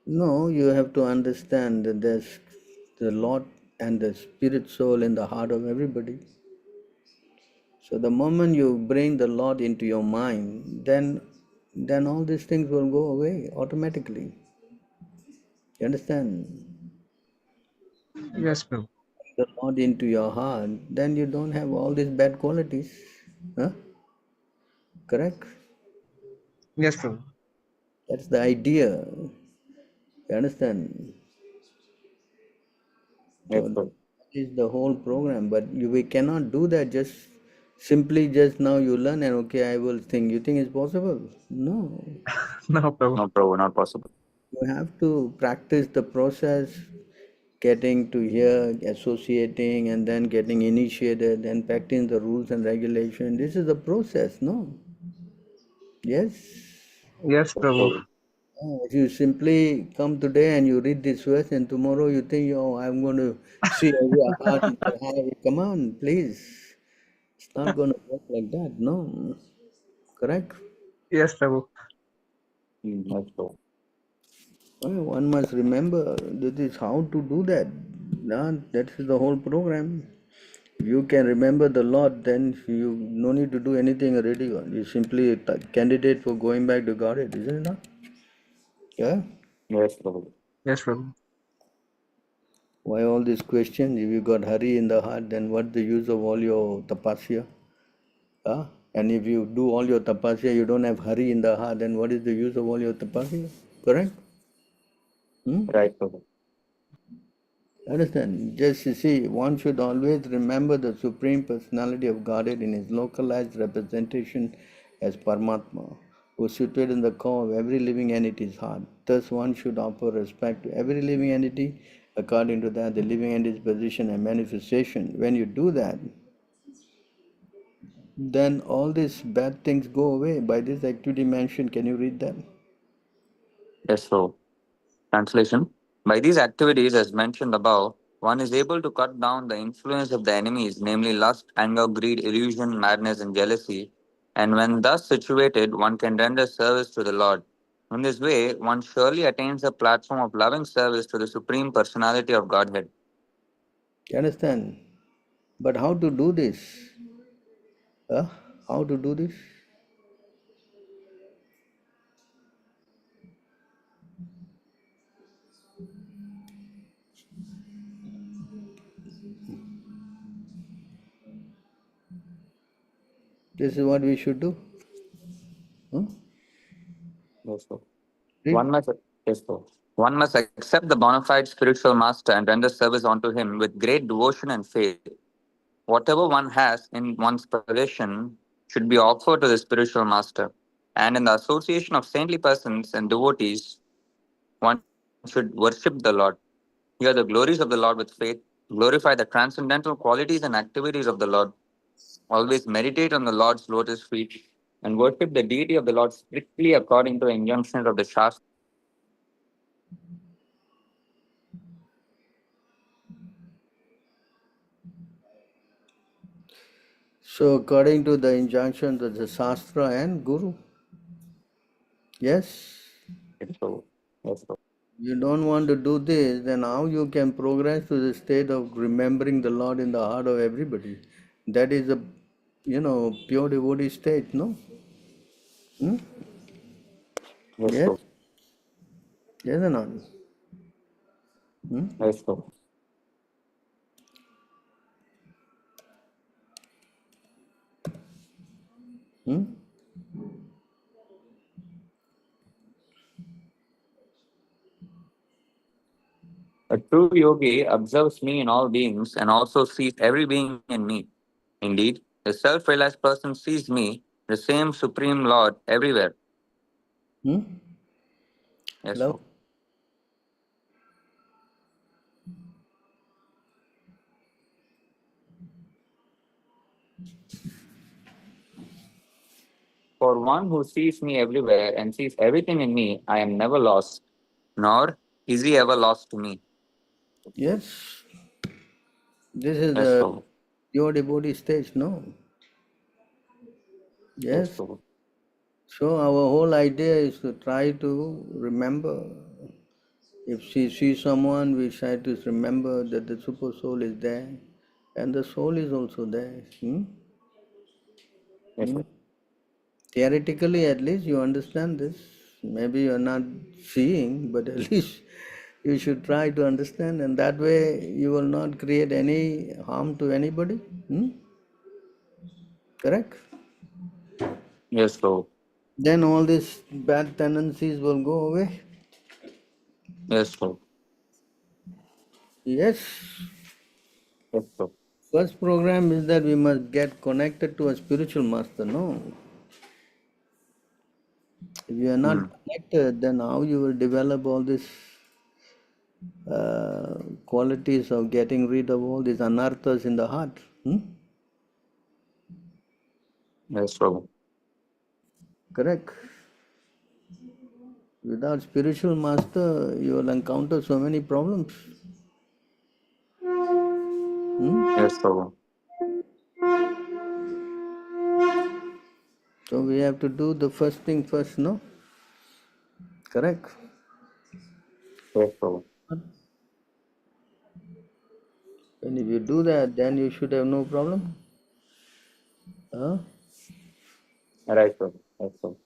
No, you have to understand that there's the Lord and the spirit soul in the heart of everybody. So the moment you bring the Lord into your mind, then all these things will go away automatically. You understand? Yes, Prabhu. The Lord into your heart, then you don't have all these bad qualities. Huh? Correct? Yes, Prabhu. That's the idea. You understand? Yes, So that Prabhu. is the whole program. But we cannot do that just simply just now you learn and okay, I will think. You think it's possible? No. No, Prabhu. No, Prabhu, not possible. You have to practice the process, getting to here, associating, and then getting initiated and practicing the rules and regulation. This is the process, no? Yes? Yes, Yes, Prabhu. Prabhu. If you simply come today and you read this verse and tomorrow you think, oh, I'm going to see every heart in the heart. Come on, please. It's not going to work like that, no. Correct? Yes, Prabhu. Yes, Prabhu. Well, one must remember that is how to do that. That is the whole program. If you can remember the Lord, then you no need to do anything already. You simply a candidate for going back to Godhead, isn't it not? Yeah? Yes, Prabhu. Yes, Prabhu. Why all these questions? If you got hurry in the heart, then what's the use of all your tapasya? And if you do all your tapasya, you don't have hurry in the heart, then what is the use of all your tapasya? Correct? Hmm? Right, Prabhu. Understand? Just you see, one should always remember the Supreme Personality of Godhead in his localized representation as Paramatma, who is situated in the core of every living entity's heart. Thus, one should offer respect to every living entity according to that the living entity's position and manifestation. When you do that, then all these bad things go away. By this activity mentioned, can you read that? Yes, Prabhu. Translation. By these activities, as mentioned above, one is able to cut down the influence of the enemies, namely lust, anger, greed, illusion, madness, and jealousy. And when thus situated, one can render service to the Lord. In this way, one surely attains a platform of loving service to the Supreme Personality of Godhead. You understand? But how to do this? How to do this? This is what we should do. Huh? Yes, sir. Read. One must, yes, sir. One must accept the bona fide spiritual master and render service unto him with great devotion and faith. Whatever one has in one's possession should be offered to the spiritual master. And in the association of saintly persons and devotees, one should worship the Lord. Hear the glories of the Lord with faith, glorify the transcendental qualities and activities of the Lord, always meditate on the Lord's lotus feet, and worship the deity of the Lord strictly according to the injunctions of the Shastra. So according to the injunctions of the Shastra and Guru. Yes. So, yes, so. You don't want to do this, then how you can progress to the state of remembering the Lord in the heart of everybody? That is a pure devotee state, no? Hmm? Yes, Yes? so. Yes or not? Hmm? Yes, so. Hmm? A true yogi observes me in all beings and also sees every being in me. Indeed, the self realized person sees me, the same Supreme Lord, everywhere. Hmm? Yes, Hello? so. For one who sees me everywhere and sees everything in me, I am never lost, nor is he ever lost to me. Yes, this is Yes, the Prabhu. pure devotee stage, no? Yes, Yes. Prabhu. So our whole idea is to try to remember. If she sees someone, we try to remember that the super soul is there, and the soul is also there. Yes, Prabhu. Theoretically, at least you understand this. Maybe you're not seeing, but at least you should try to understand, and that way you will not create any harm to anybody. Correct? Yes, Prabhu. Then all these bad tendencies will go away. Yes, Prabhu. Yes. Yes, Prabhu. First program is that we must get connected to a spiritual master. No. If you are not connected, then how you will develop all these qualities of getting rid of all these anarthas in the heart? Yes, Prabhu. Correct. Without spiritual master, you will encounter so many problems. Yes, Prabhu. So we have to do the first thing first, no? Correct. Yes, Prabhu. And if you do that, then you should have no problem. Huh? Right, Prabhu. Yes, Prabhu.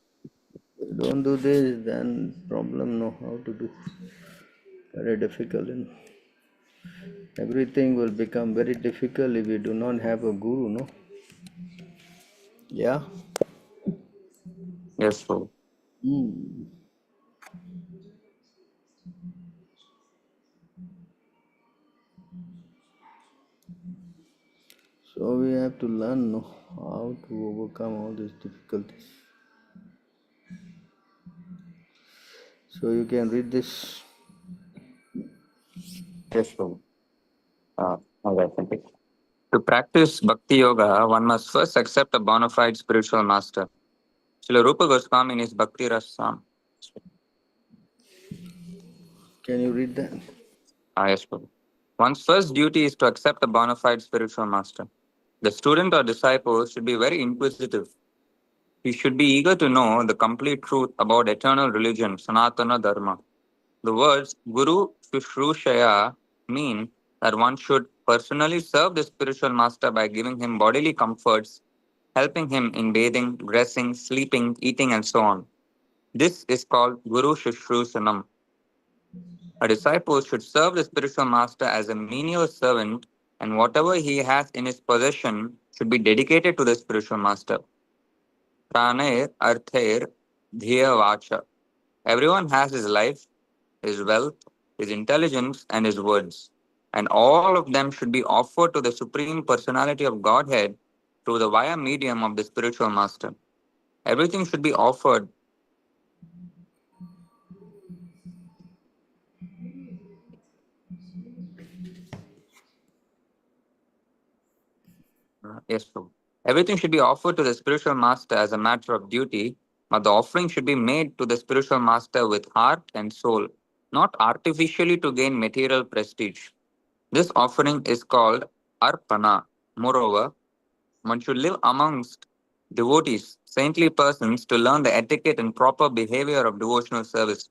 If you don't do this, then problem no how to do. Very difficult. Everything will become very difficult if you do not have a guru, no? Yeah. Yes, Prabhu. So we have to learn, no, how to overcome all these difficulties. So you can read this. Yes, Prabhu. All right, thank you. To practice Bhakti Yoga, one must first accept a bona fide spiritual master. Srila Rupa Goswami in his Bhakti Rasam. Can you read that? Yes, Prabhu. One's first duty is to accept a bona fide spiritual master. The student or disciple should be very inquisitive. He should be eager to know the complete truth about eternal religion, Sanatana Dharma. The words Guru Shushrushaya mean that one should personally serve the spiritual master by giving him bodily comforts, helping him in bathing, dressing, sleeping, eating, and so on. This is called Guru Shushrusanam. A disciple should serve the spiritual master as a menial servant, and whatever he has in his possession should be dedicated to the spiritual master. Pranair Arthair Dhiya Vacha. Everyone has his life, his wealth, his intelligence, and his words. And all of them should be offered to the Supreme Personality of Godhead through the via medium of the spiritual master. Everything should be offered. Yes, Prabhu. Everything should be offered to the spiritual master as a matter of duty, but the offering should be made to the spiritual master with heart and soul, not artificially to gain material prestige. This offering is called arpana. Moreover, one should live amongst devotees, saintly persons, to learn the etiquette and proper behavior of devotional service.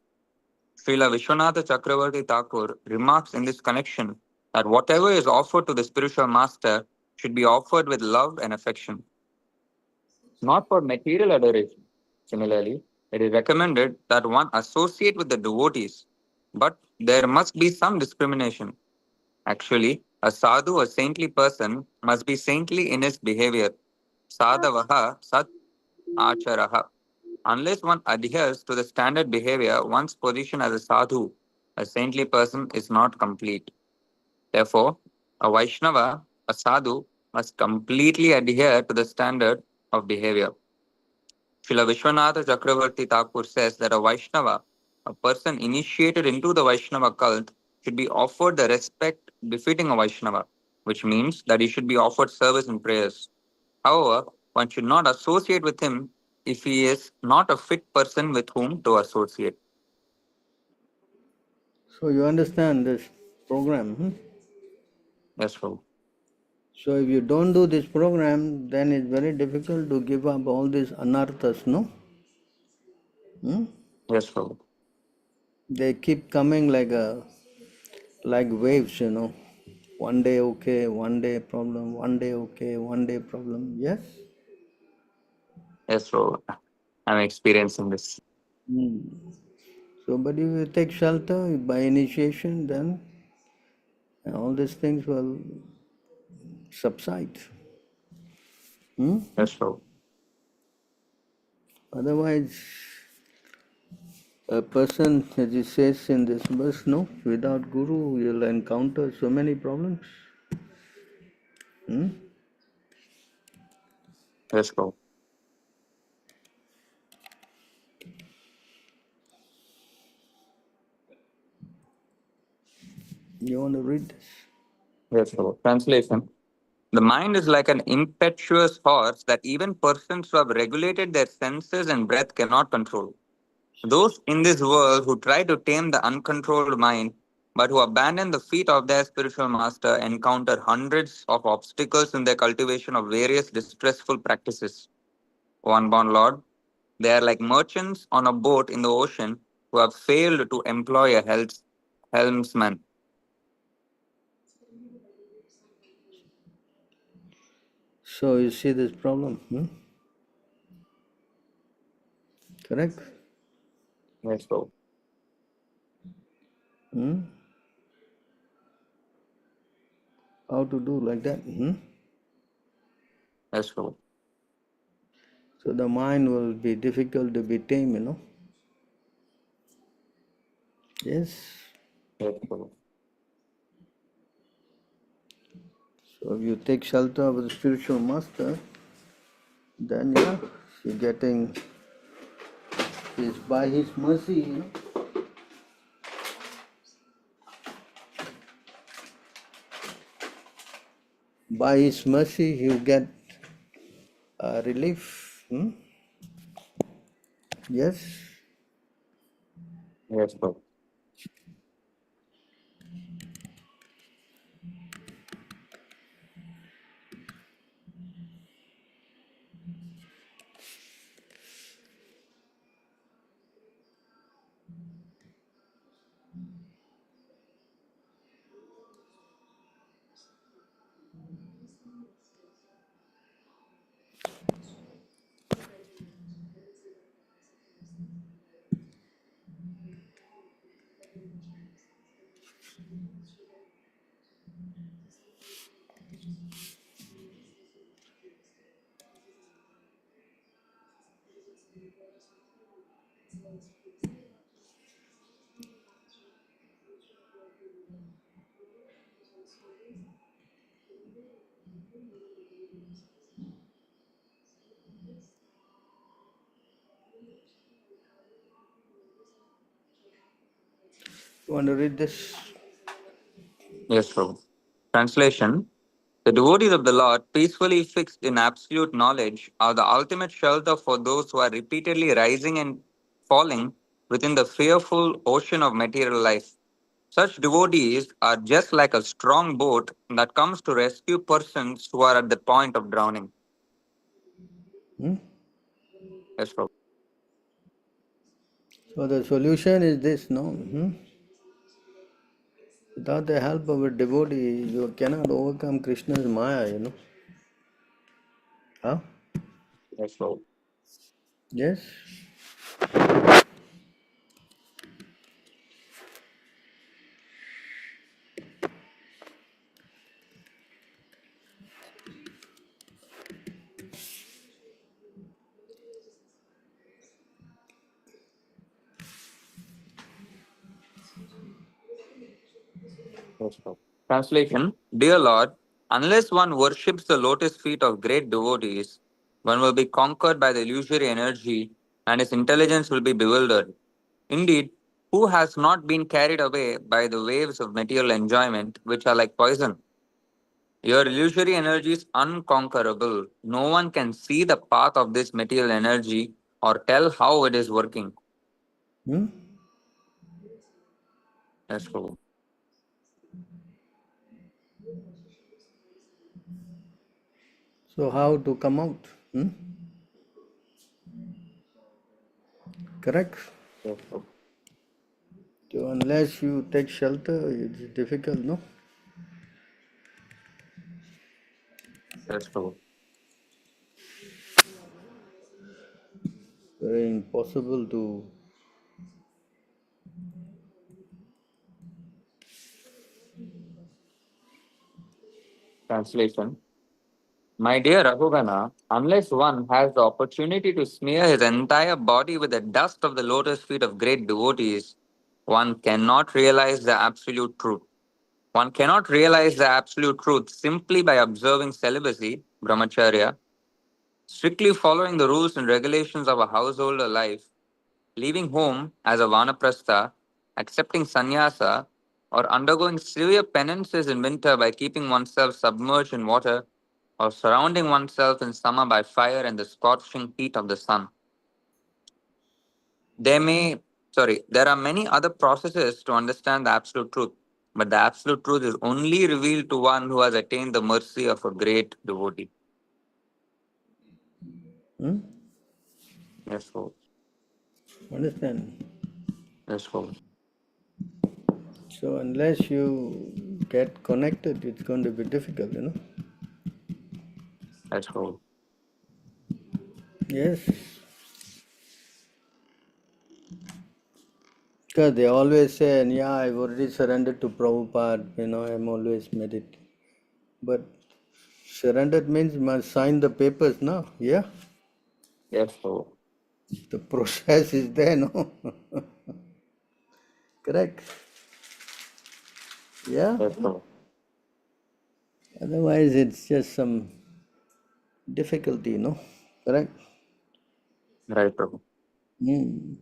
Srila Vishwanatha Chakravarti Thakur remarks in this connection that whatever is offered to the spiritual master should be offered with love and affection, not for material adoration. Similarly, it is recommended that one associate with the devotees, but there must be some discrimination. Actually, a sadhu, a saintly person, must be saintly in his behavior. Sadhavaha sat acharaha. Unless one adheres to the standard behavior, one's position as a sadhu, a saintly person, is not complete. Therefore, a Vaishnava, a sadhu, must completely adhere to the standard of behavior. Srila Vishwanatha Chakravarti Thakur says that a Vaishnava, a person initiated into the Vaishnava cult, should be offered the respect befitting a Vaishnava, which means that he should be offered service and prayers. However, one should not associate with him if he is not a fit person with whom to associate. So you understand this program? Yes, Prabhu. So if you don't do this program, then it's very difficult to give up all these anarthas, no? Yes, Prabhu. They keep coming like waves, One day okay, one day problem, one day okay, one day problem. Yes? Yes, Prabhu. I'm experiencing this. So, but if you take shelter by initiation, then all these things will subside. Yes, Prabhu. Otherwise, a person, as it says in this verse, no, without Guru, you'll encounter so many problems. Yes, Prabhu. You want to read this? Yes, Prabhu. Translation. The mind is like an impetuous horse that even persons who have regulated their senses and breath cannot control. Those in this world who try to tame the uncontrolled mind but who abandon the feet of their spiritual master encounter hundreds of obstacles in their cultivation of various distressful practices. O unborn Lord, they are like merchants on a boat in the ocean who have failed to employ a helmsman. So you see this problem, correct? Yes, Lord. How to do like that? Yes, Lord. So the mind will be difficult to be tamed, Yes. Yes, Lord. So if you take shelter of the spiritual master, then you're getting is by his mercy, By his mercy you get relief. Yes. Yes, Lord. You want to read this? Yes, Lord. Translation. The devotees of the Lord, peacefully fixed in absolute knowledge, are the ultimate shelter for those who are repeatedly rising and falling within the fearful ocean of material life. Such devotees are just like a strong boat that comes to rescue persons who are at the point of drowning. Yes, Prabhu. So the solution is this, no? Without the help of a devotee, you cannot overcome Krishna's Maya, Huh? Yes, Prabhu. Yes. Yes, Prabhu. Translation. Dear Lord, unless one worships the lotus feet of great devotees, one will be conquered by the illusory energy and his intelligence will be bewildered. Indeed, who has not been carried away by the waves of material enjoyment, which are like poison? Your illusory energy is unconquerable. No one can see the path of this material energy or tell how it is working. Hmm? Yes, Prabhu. So how to come out? Hmm? Correct? Yes, Prabhu. So unless you take shelter, it's difficult, no? Yes, Prabhu. Very impossible to. Translation. My dear Rahugana, unless one has the opportunity to smear his entire body with the dust of the lotus feet of great devotees, one cannot realize the absolute truth. One cannot realize the absolute truth simply by observing celibacy, brahmacharya, strictly following the rules and regulations of a householder life, leaving home as a vanaprastha, accepting sannyasa, or undergoing severe penances in winter by keeping oneself submerged in water, or surrounding oneself in summer by fire and the scorching heat of the sun. There are many other processes to understand the absolute truth, but the absolute truth is only revealed to one who has attained the mercy of a great devotee. Hmm? Yes, Lord. Understand? Yes, Lord. So unless you get connected, it's going to be difficult, you know? Yes, Lord. Yes. Because they always say, yeah, I've already surrendered to Prabhupada, you know, I'm always meditating. But surrendered means you must sign the papers, no? Yeah? Yes, Lord. The process is there, no? Correct? Yeah? Yes, Lord. Otherwise, it's just some difficulty, no? Correct? Right, Prabhu. Hmm.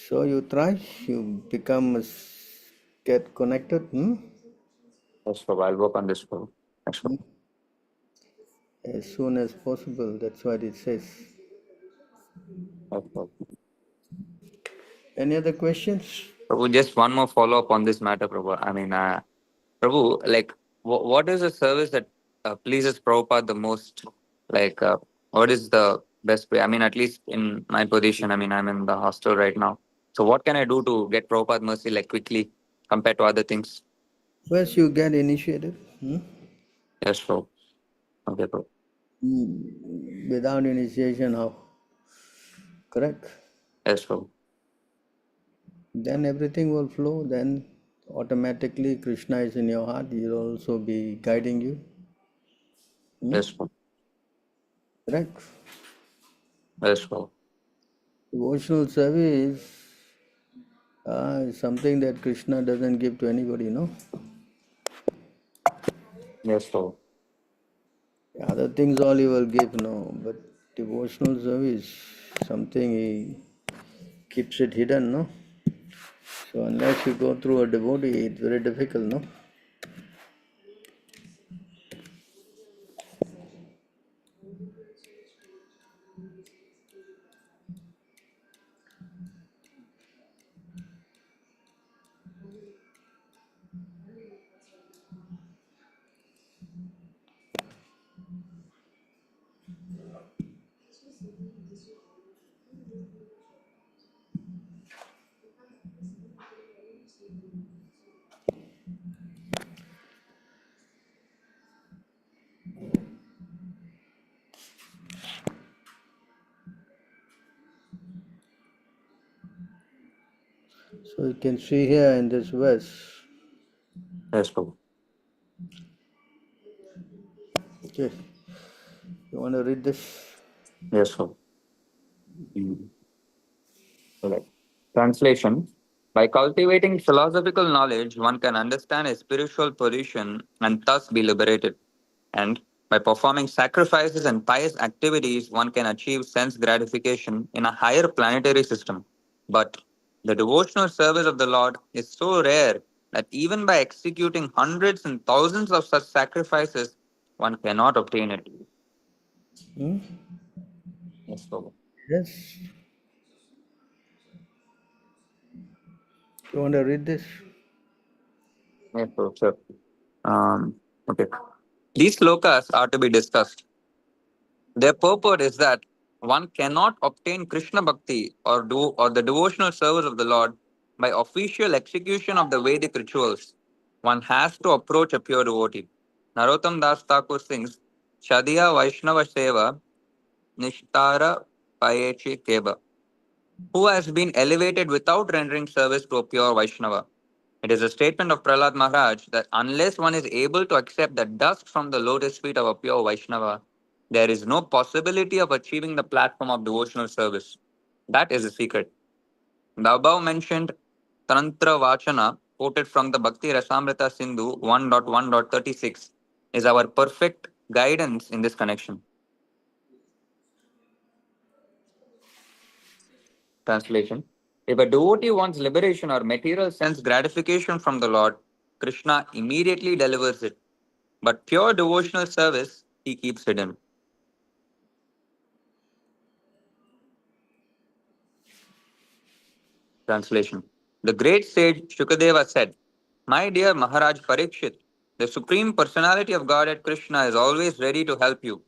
So you try, you become, get connected, hmm? Yes, Prabhu. I'll work on this, Prabhu. Yes, Prabhu. As soon as possible. That's what it says. Yes, Prabhu. Any other questions? Prabhu, just one more follow up on this matter, Prabhu. Prabhu, like, what is the service that pleases Prabhupada the most? Like, what is the best way? I mean, at least in my position, I mean, I'm in the hostel right now. So, what can I do to get Prabhupada mercy, like, quickly compared to other things? First, you get initiated. Hmm? Yes, Prabhu. Okay, Prabhu. Without initiation, how? Correct? Yes, Prabhu. Then everything will flow. Then automatically Krishna is in your heart. He'll also be guiding you. Yes, Prabhu. Correct? Yes, Prabhu. Devotional service is something that Krishna doesn't give to anybody, no? Yes, Prabhu. Other things all he will give, no. But devotional service, something he keeps it hidden, no? So unless you go through a devotee, it's very difficult, no? So you can see here in this verse. Yes, Prabhu. Okay. You want to read this? Yes, Prabhu. Mm. Right. Translation. By cultivating philosophical knowledge, one can understand a spiritual position and thus be liberated. And by performing sacrifices and pious activities, one can achieve sense gratification in a higher planetary system. But the devotional service of the Lord is so rare that even by executing hundreds and thousands of such sacrifices, one cannot obtain it. Hmm? Yes, Prabhu. Yes. You want to read this? Yes, Prabhu, sure. Okay. These slokas are to be discussed. Their purport is that one cannot obtain Krishna Bhakti or the devotional service of the Lord by official execution of the Vedic rituals. One has to approach a pure devotee. Narottam Das Thakur sings, Shadiya Vaishnava Seva Nishtara Payechi Keba, who has been elevated without rendering service to a pure Vaishnava. It is a statement of Prahlad Maharaj that unless one is able to accept the dust from the lotus feet of a pure Vaishnava, there is no possibility of achieving the platform of devotional service. That is the secret. The above mentioned Tantra Vachana, quoted from the Bhakti Rasamrita Sindhu 1.1.36, is our perfect guidance in this connection. Translation: if a devotee wants liberation or material sense gratification from the Lord, Krishna immediately delivers it. But pure devotional service he keeps hidden. Translation: the great sage Shukadeva said, My dear Maharaj Parikshit, the Supreme Personality of Godhead Krishna is always ready to help you.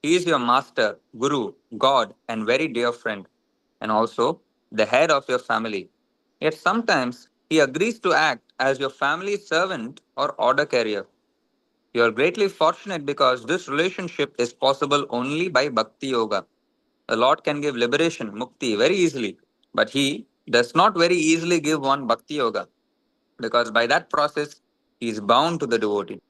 He is your master, guru, God, and very dear friend, and also the head of your family. Yet sometimes he agrees to act as your family's servant or order carrier. You are greatly fortunate because this relationship is possible only by Bhakti Yoga. The Lord can give liberation, mukti, very easily, but He does not very easily give one Bhakti Yoga because by that process He is bound to the devotee.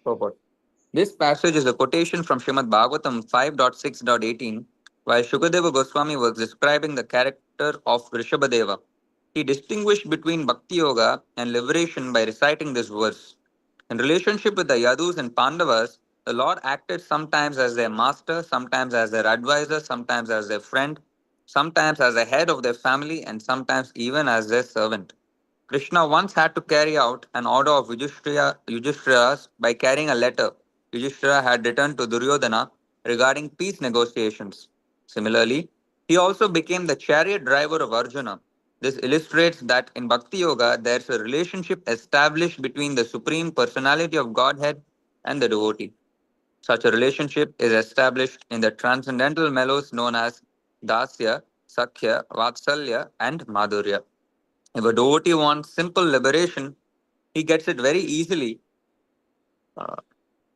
Purport. This passage is a quotation from Srimad Bhagavatam 5.6.18, while Shukadeva Goswami was describing the character of Rishabhadeva. He distinguished between Bhakti Yoga and liberation by reciting this verse. In relationship with the Yadus and Pandavas, the Lord acted sometimes as their master, sometimes as their advisor, sometimes as their friend, sometimes as the head of their family, and sometimes even as their servant. Krishna once had to carry out an order of Yudhishthira's by carrying a letter Yudhishthira had written to Duryodhana regarding peace negotiations. Similarly, he also became the chariot driver of Arjuna. This illustrates that in Bhakti Yoga, there is a relationship established between the Supreme Personality of Godhead and the devotee. Such a relationship is established in the transcendental mellows known as Dasya, Sakhya, Vatsalya, and Madhurya. If a devotee wants simple liberation, he gets it uh,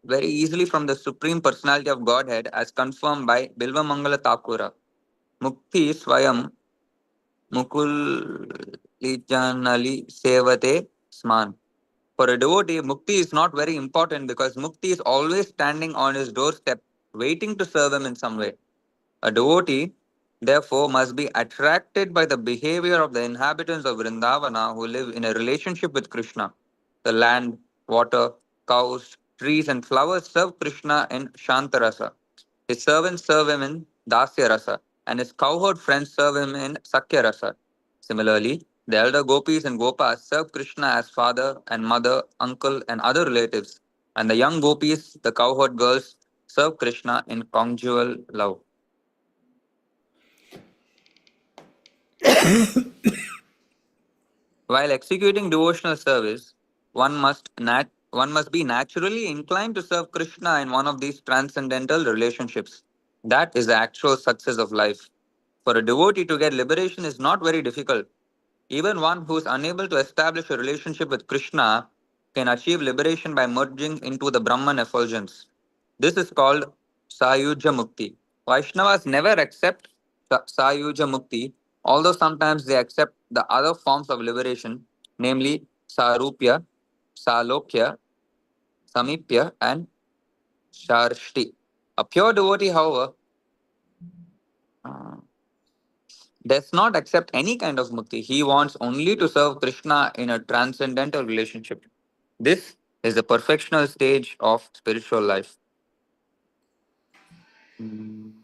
very easily from the Supreme Personality of Godhead as confirmed by Bilva Mangala Thakura. Mukti Swayam Mukulijanali Sevate Sman. For a devotee, mukti is not very important because mukti is always standing on his doorstep, waiting to serve him in some way. A devotee, therefore, must be attracted by the behavior of the inhabitants of Vrindavana who live in a relationship with Krishna. The land, water, cows, trees, and flowers serve Krishna in Shantarasa. His servants serve him in Dasya Rasa, and his cowherd friends serve him in Sakya Rasa. Similarly, the elder gopis and gopas serve Krishna as father and mother, uncle, and other relatives, and the young gopis, the cowherd girls, serve Krishna in conjugal love. While executing devotional service, one must be naturally inclined to serve Krishna in one of these transcendental relationships. That is the actual success of life. For a devotee to get liberation is not very difficult. Even one who is unable to establish a relationship with Krishna can achieve liberation by merging into the Brahman effulgence. This is called Sayuja Mukti. Vaishnavas never accept Sayuja Mukti, although sometimes they accept the other forms of liberation, namely Sarupya, Salokya, Samipya, and Sharshti. A pure devotee, however, uh, does not accept any kind of mukti. He wants only to serve Krishna in a transcendental relationship. This is the perfectional stage of spiritual life.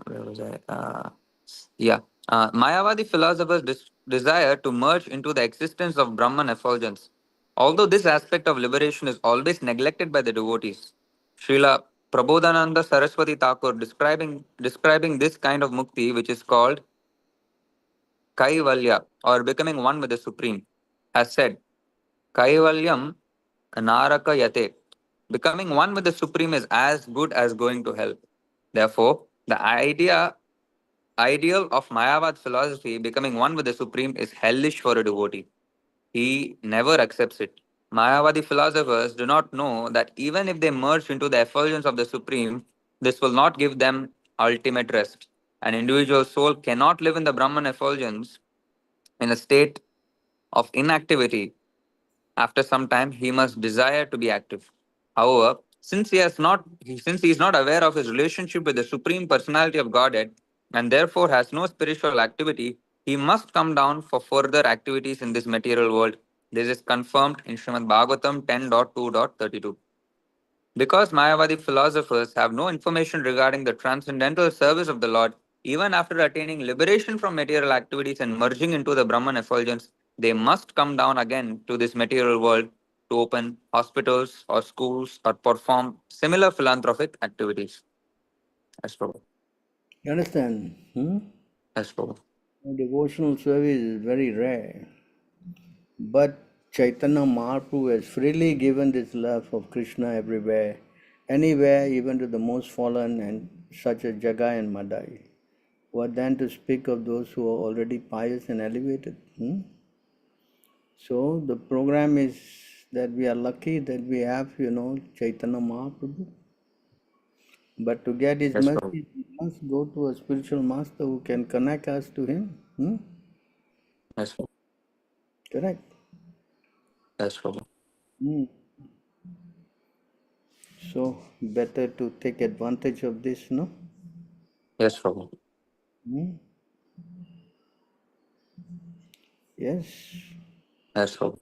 Where was I? Yeah. Mayavadi philosophers desire to merge into the existence of Brahman effulgence. Although this aspect of liberation is always neglected by the devotees, Srila Prabodhananda Saraswati Thakur describing this kind of mukti, which is called Kaivalya, or becoming one with the Supreme, has said, Kaivalyam Naraka Yate. Becoming one with the Supreme is as good as going to hell. Therefore, the ideal of Mayavad philosophy, becoming one with the Supreme, is hellish for a devotee. He never accepts it. Mayavadi philosophers do not know that even if they merge into the effulgence of the Supreme, this will not give them ultimate rest. An individual soul cannot live in the Brahman effulgence in a state of inactivity. After some time, he must desire to be active. However, since he is not aware of his relationship with the Supreme Personality of Godhead and therefore has no spiritual activity, he must come down for further activities in this material world. This is confirmed in Srimad Bhagavatam 10.2.32. Because Mayavadi philosophers have no information regarding the transcendental service of the Lord, even after attaining liberation from material activities and merging into the Brahman effulgence, they must come down again to this material world to open hospitals or schools or perform similar philanthropic activities. As Prabhu. You understand? As Prabhu. Devotional service is very rare. But Chaitanya Mahaprabhu has freely given this love of Krishna everywhere, anywhere, even to the most fallen and such as Jagai and Madai. What then to speak of those who are already pious and elevated? So the program is that we are lucky that we have, Chaitanya Mahaprabhu. But to get his Yes, Prabhu. mercy, we must go to a spiritual master who can connect us to him. Yes, Prabhu. Correct. Yes, Prabhu. So better to take advantage of this, no? Yes, Prabhu. Yes. Yes, Prabhu.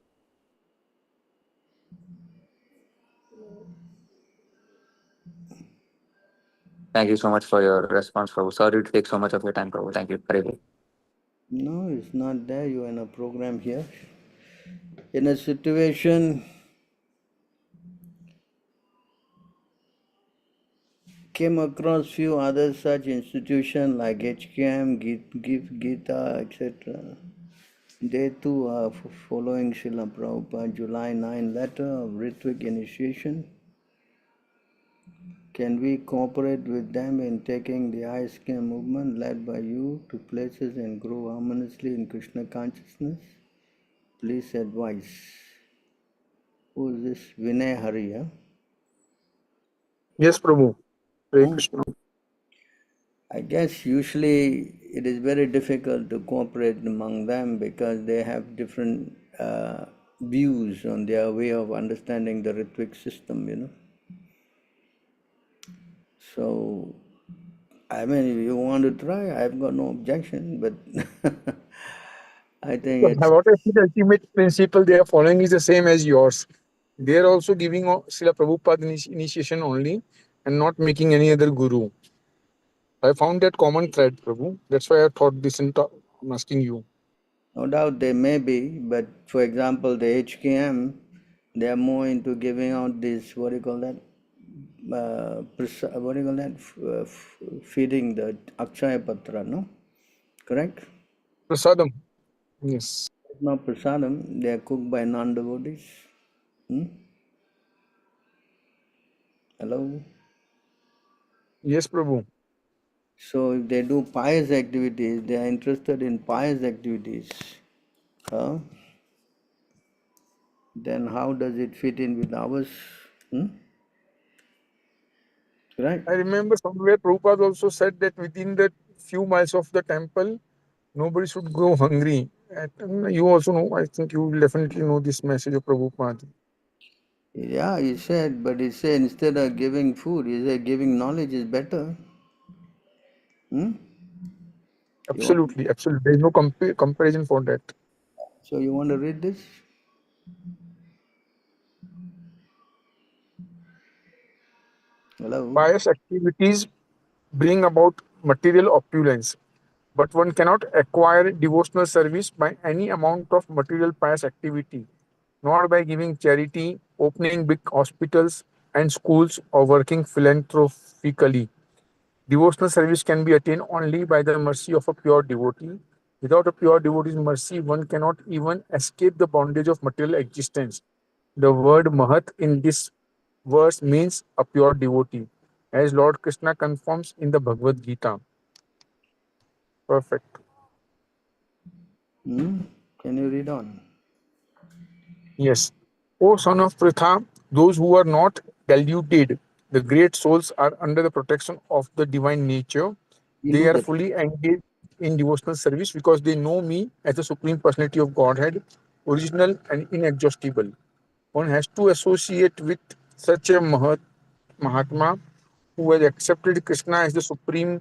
Thank you so much for your response, Prabhu. Sorry to take so much of your time, Prabhu. Thank you. Very good. No, it's not there. You're in a program here. In a situation, came across few other such institutions like HKM, Gita, etc. They too are following Srila Prabhupada July 9 letter of Ritvik initiation. Can we cooperate with them in taking the ISKM movement led by you to places and grow harmoniously in Krishna consciousness? Please advise. Who is this? Vinay Hari, huh? Yes, Prabhu. Hare Krishna. I guess usually it is very difficult to cooperate among them because they have different views on their way of understanding the Ritvik system, So, I mean, if you want to try, I've got no objection, but I think it's... What I see, the ultimate principle they are following is the same as yours. They are also giving Srila Prabhupada initiation only and not making any other guru. I found that common thread, Prabhu. That's why I thought this and I'm asking you. No doubt they may be, but for example, the HKM, they are more into giving out this, what do you call that? Feeding the Akshaya Patra, no? Correct? Prasadam. Yes. It's not prasadam, they are cooked by non-devotees. Hello? Yes, Prabhu. So if they do pious activities, they are interested in pious activities, then how does it fit in with ours? Right? I remember somewhere Prabhupada also said that within the few miles of the temple, nobody should go hungry. And you also know, I think you definitely know this message of Prabhupada. Yeah, he said, but he said instead of giving food, he said giving knowledge is better. Absolutely, absolutely. There is no comparison for that. So you want to read this? Hello? Pious activities bring about material opulence. But one cannot acquire devotional service by any amount of material pious activity, nor by giving charity, opening big hospitals and schools, or working philanthropically. Devotional service can be attained only by the mercy of a pure devotee. Without a pure devotee's mercy, one cannot even escape the bondage of material existence. The word Mahat in this verse means a pure devotee, as Lord Krishna confirms in the Bhagavad Gita. Perfect. Can you read on? Yes. O son of Pritha, those who are not deluded, the great souls are under the protection of the divine nature. They are Deluded. fully engaged in devotional service because they know me as the Supreme Personality of Godhead, original and inexhaustible. One has to associate with such a Mahatma who has accepted Krishna as the supreme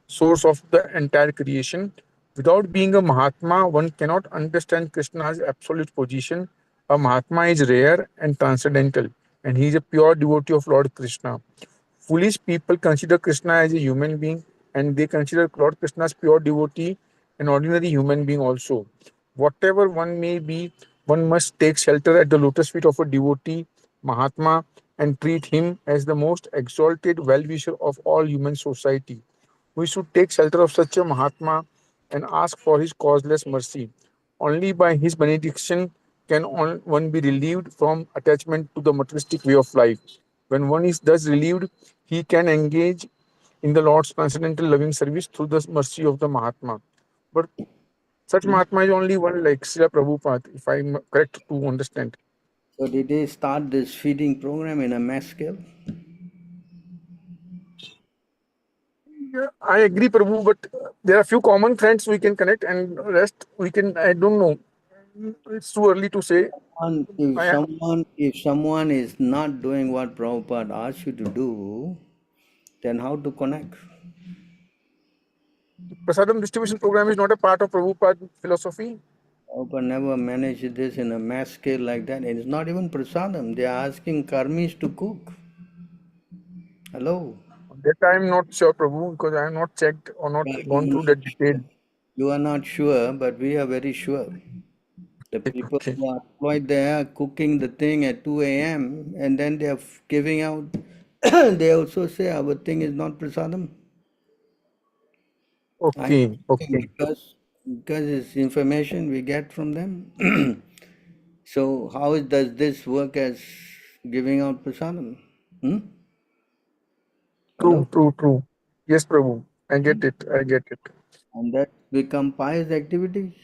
source of the entire creation. Without being a Mahatma, one cannot understand Krishna's absolute position. A Mahatma is rare and transcendental, and he is a pure devotee of Lord Krishna. Foolish people consider Krishna as a human being, and they consider Lord Krishna as pure devotee, an ordinary human being also. Whatever one may be, one must take shelter at the lotus feet of a devotee, Mahatma, and treat him as the most exalted well-wisher of all human society. We should take shelter of such a Mahatma and ask for his causeless mercy. Only by his benediction can one be relieved from attachment to the materialistic way of life. When one is thus relieved, he can engage in the Lord's transcendental loving service through the mercy of the Mahatma. But such Mahatma is only one, like Srila Prabhupada, if I'm correct to understand. So did they start this feeding program in a mass scale? Yeah, I agree, Prabhu, but there are few common friends we can connect, and rest we can. I don't know. It's too early to say. I, If someone is not doing what Prabhupada asked you to do, then how to connect? Prasadam distribution program is not a part of Prabhupada philosophy. Prabhupada never managed this in a mass scale like that. It is not even prasadam. They are asking karmis to cook. Hello. That I am not sure, Prabhu, because I have not checked or not gone through that detail. You are not sure, but we are very sure. The people Okay. who are employed there cooking the thing at 2 a.m. and then they are giving out. They also say our thing is not prasadam. I Okay. Okay. because it's information we get from them. So how does this work as giving out prasadam? True. Hello? True. True. Yes, Prabhu. I get it. I get it. And that become pious activity,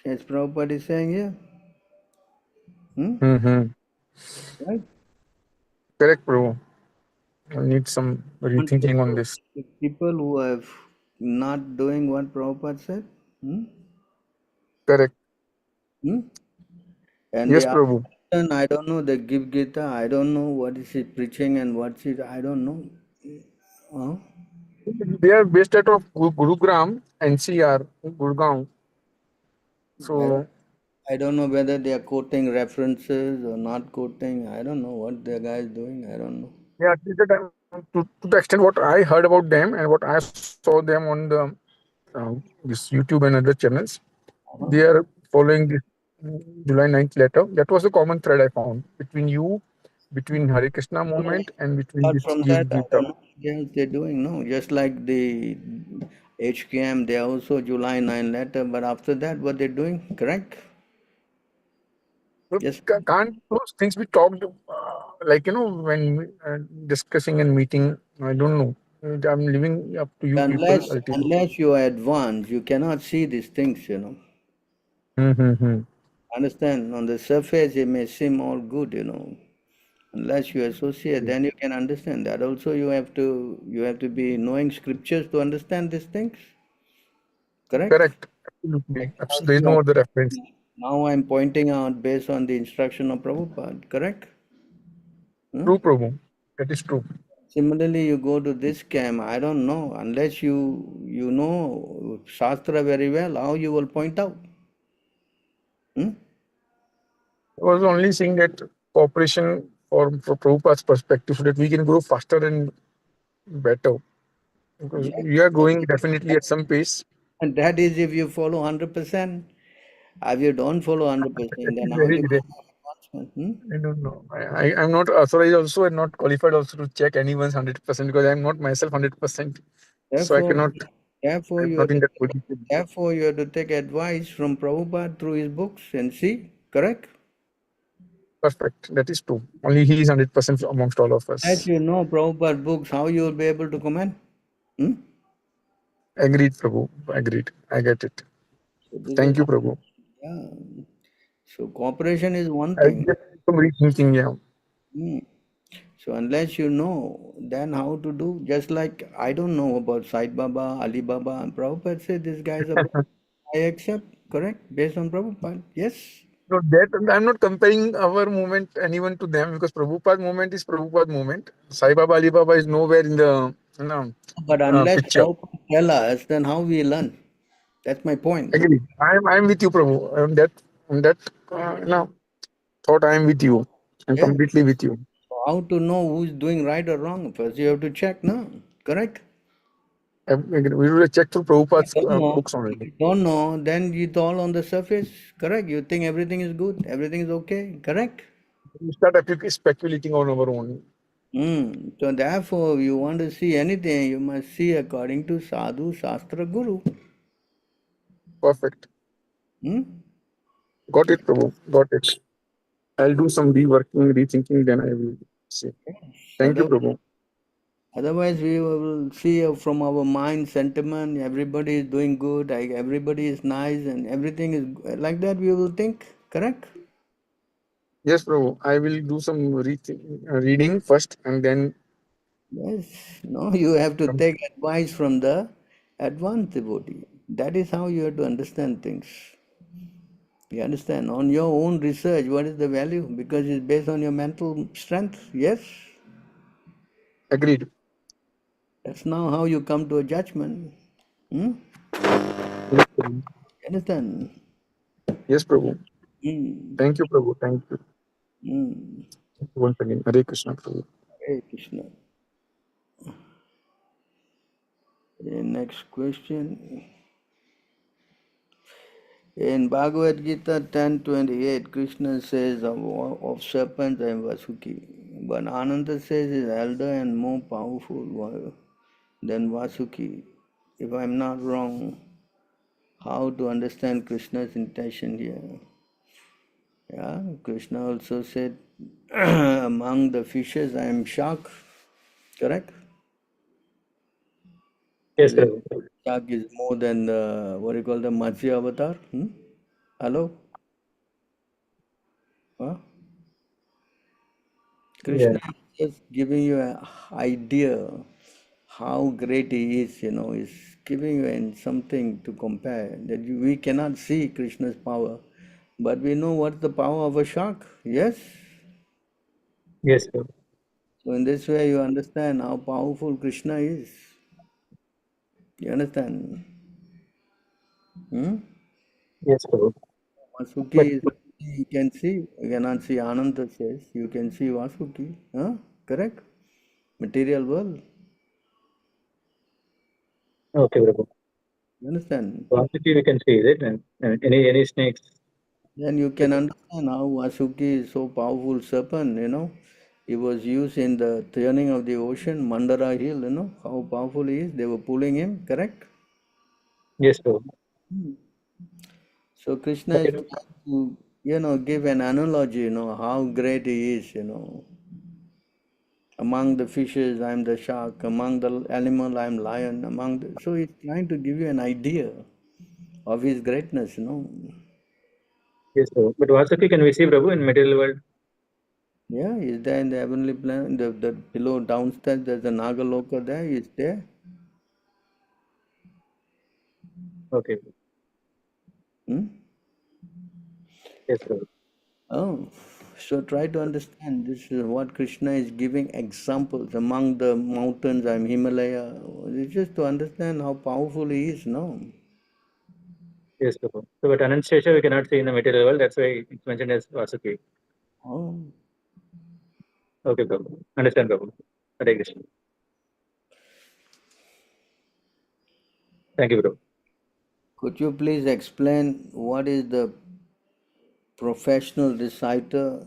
as Prabhupada is saying here. Mm-hmm. Right? Correct, Prabhu. I need some And rethinking on this. the people who have not doing what Prabhupada said. Correct. And they Yes, are, Prabhu. I don't know, they give Gita, I don't know what is he preaching and what's it, I don't know. They are based out of Gurugram, NCR, Gurgaon. So, I don't know whether they are quoting references or not quoting. I don't know what the guy is doing. I don't know. yeah, to the extent what I heard about them and what I saw them on the this YouTube and other channels, they are following this July 9th letter. That was a common thread I found between you, between Hare Krishna movement, and between Apart this from that, I Gita. don't know what else they're doing. No, just like the HKM, they are also July 9 letter. But after that, what they're doing, correct? But Yes. can't those things be talked like when discussing and meeting? I don't know. I'm leaving up to you people ultimately. Unless you are advanced, you cannot see these things. Mm-hmm. Understand? On the surface, it may seem all good. Unless you associate, then you can understand that. Also, you have to be knowing scriptures to understand these things. Correct? Correct. Absolutely. As There is you no are, other reference. now I'm pointing out based on the instruction of Prabhupada. Correct? True, Prabhu. That is true. Similarly, you go to this camp. I don't know unless you know Shastra very well. How you will point out? I was only seeing that cooperation for Prabhupada's perspective so that we can grow faster and better. Because Yeah. you are growing definitely at some pace. And that is if you follow 100%. If you don't follow 100%, That then is how very you great. advancement? Hmm? I don't know. I'm not authorized also and not qualified also to check anyone's 100% because I'm not myself 100%. So I Therefore, cannot, therefore I'm you not have in to, that position. therefore you have to take advice from Prabhupada through his books and see, correct? Perfect. That is true. Only he is 100% amongst all of As us. you know Prabhupada books, how you will be able to comment? Hmm? Agreed, Prabhu. Agreed. I get it. So this is, Thank you, Prabhu. yeah. So cooperation is one I thing. just some rethinking, yeah. Hmm. So unless you know, then how to do? Just like I don't know about Sai Baba, Ali Baba, and Prabhupada said these guys are. I accept, correct, based on Prabhupada. Yes. No, that I'm not comparing our movement anyone to them because Prabhupada movement is Prabhupada movement. Sai Baba, Ali Baba is nowhere in the But unless picture. Prabhupada tell us, then how we learn? That's my point. Agree. I'm with you, Prabhu. On that thought I am with you. I'm Yeah. completely with you. So how to know who's doing right or wrong? First you have to check, no? Correct? I agree. We will check through Prabhupada's Don't know. books only. If you don't know, then it's all on the surface. Correct? You think everything is good, everything is okay. Correct? We start speculating on our own. So therefore, you want to see anything, you must see according to Sadhu, Shastra, Guru. Perfect. Hmm? Got it, Prabhu. Got it. I'll do some reworking, rethinking, then I will see. Thank you, Other- Prabhu. Otherwise, we will see from our mind sentiment, everybody is doing good, like everybody is nice, and everything is like that. We will think, correct? Yes, Prabhu. I will do some reading first and then. Yes. No, you have to take advice from the advanced devotee. That is how you have to understand things. You understand? On your own research, what is the value? Because it's based on your mental strength. Yes. Agreed. That's now how you come to a judgment. Hmm? Yes, Prabhu. Understand? Yes, Prabhu. Hmm. Thank you, Prabhu. Thank you. Hmm. Once again, Hare Krishna, Prabhu. Hare Krishna. Next question. In Bhagavad Gita 10:28, Krishna says of serpents I am Vasuki. But Ananda says is elder and more powerful than Vasuki. If I am not wrong, how to understand Krishna's intention here? Yeah, Krishna also said, among the fishes I am shark. Correct? Yes, Is it Prabhu. shark is more than the what do you call the Matsya avatar? Hello? Huh? Yeah. Krishna is just giving you an idea how great he is, is giving you something to compare. That we cannot see Krishna's power, but we know what's the power of a shark. Yes? Yes, Prabhu. So in this way you understand how powerful Krishna is. You understand? Hmm? Yes, Prabhu. But Vasuki is you can see, you cannot see Ananda says, you can see Vasuki. Huh? Correct? Material world. okay, Prabhu. You understand? Quantity we can see, is it? And any snakes? Then you can understand how Vasuki is so powerful serpent. He was used in the turning of the ocean, Mandara Hill, how powerful he is. They were pulling him, correct? Yes, Prabhu. So Krishna But is trying to, give an analogy, how great he is. Among the fishes, I'm the shark. Among the animal, I'm lion. So he's trying to give you an idea of his greatness. yes, Prabhu. But Vasuki can we see, Prabhu, in material world? Yeah, he's there in the heavenly planet. The below downstairs, there's a Nagaloka there. He's there. Okay. Hmm? Yes, Prabhu. Oh, so try to understand. This is what Krishna is giving examples among the mountains. I'm Himalaya. It's just to understand how powerful he is. No. Yes, Prabhu. So, but Anantashesha we cannot see in the material world. That's why it's mentioned as Vasuki. Oh. Okay, Prabhu. Understand, Prabhu. Hare Krishna. Thank you, Prabhu. Could you please explain what is the professional reciter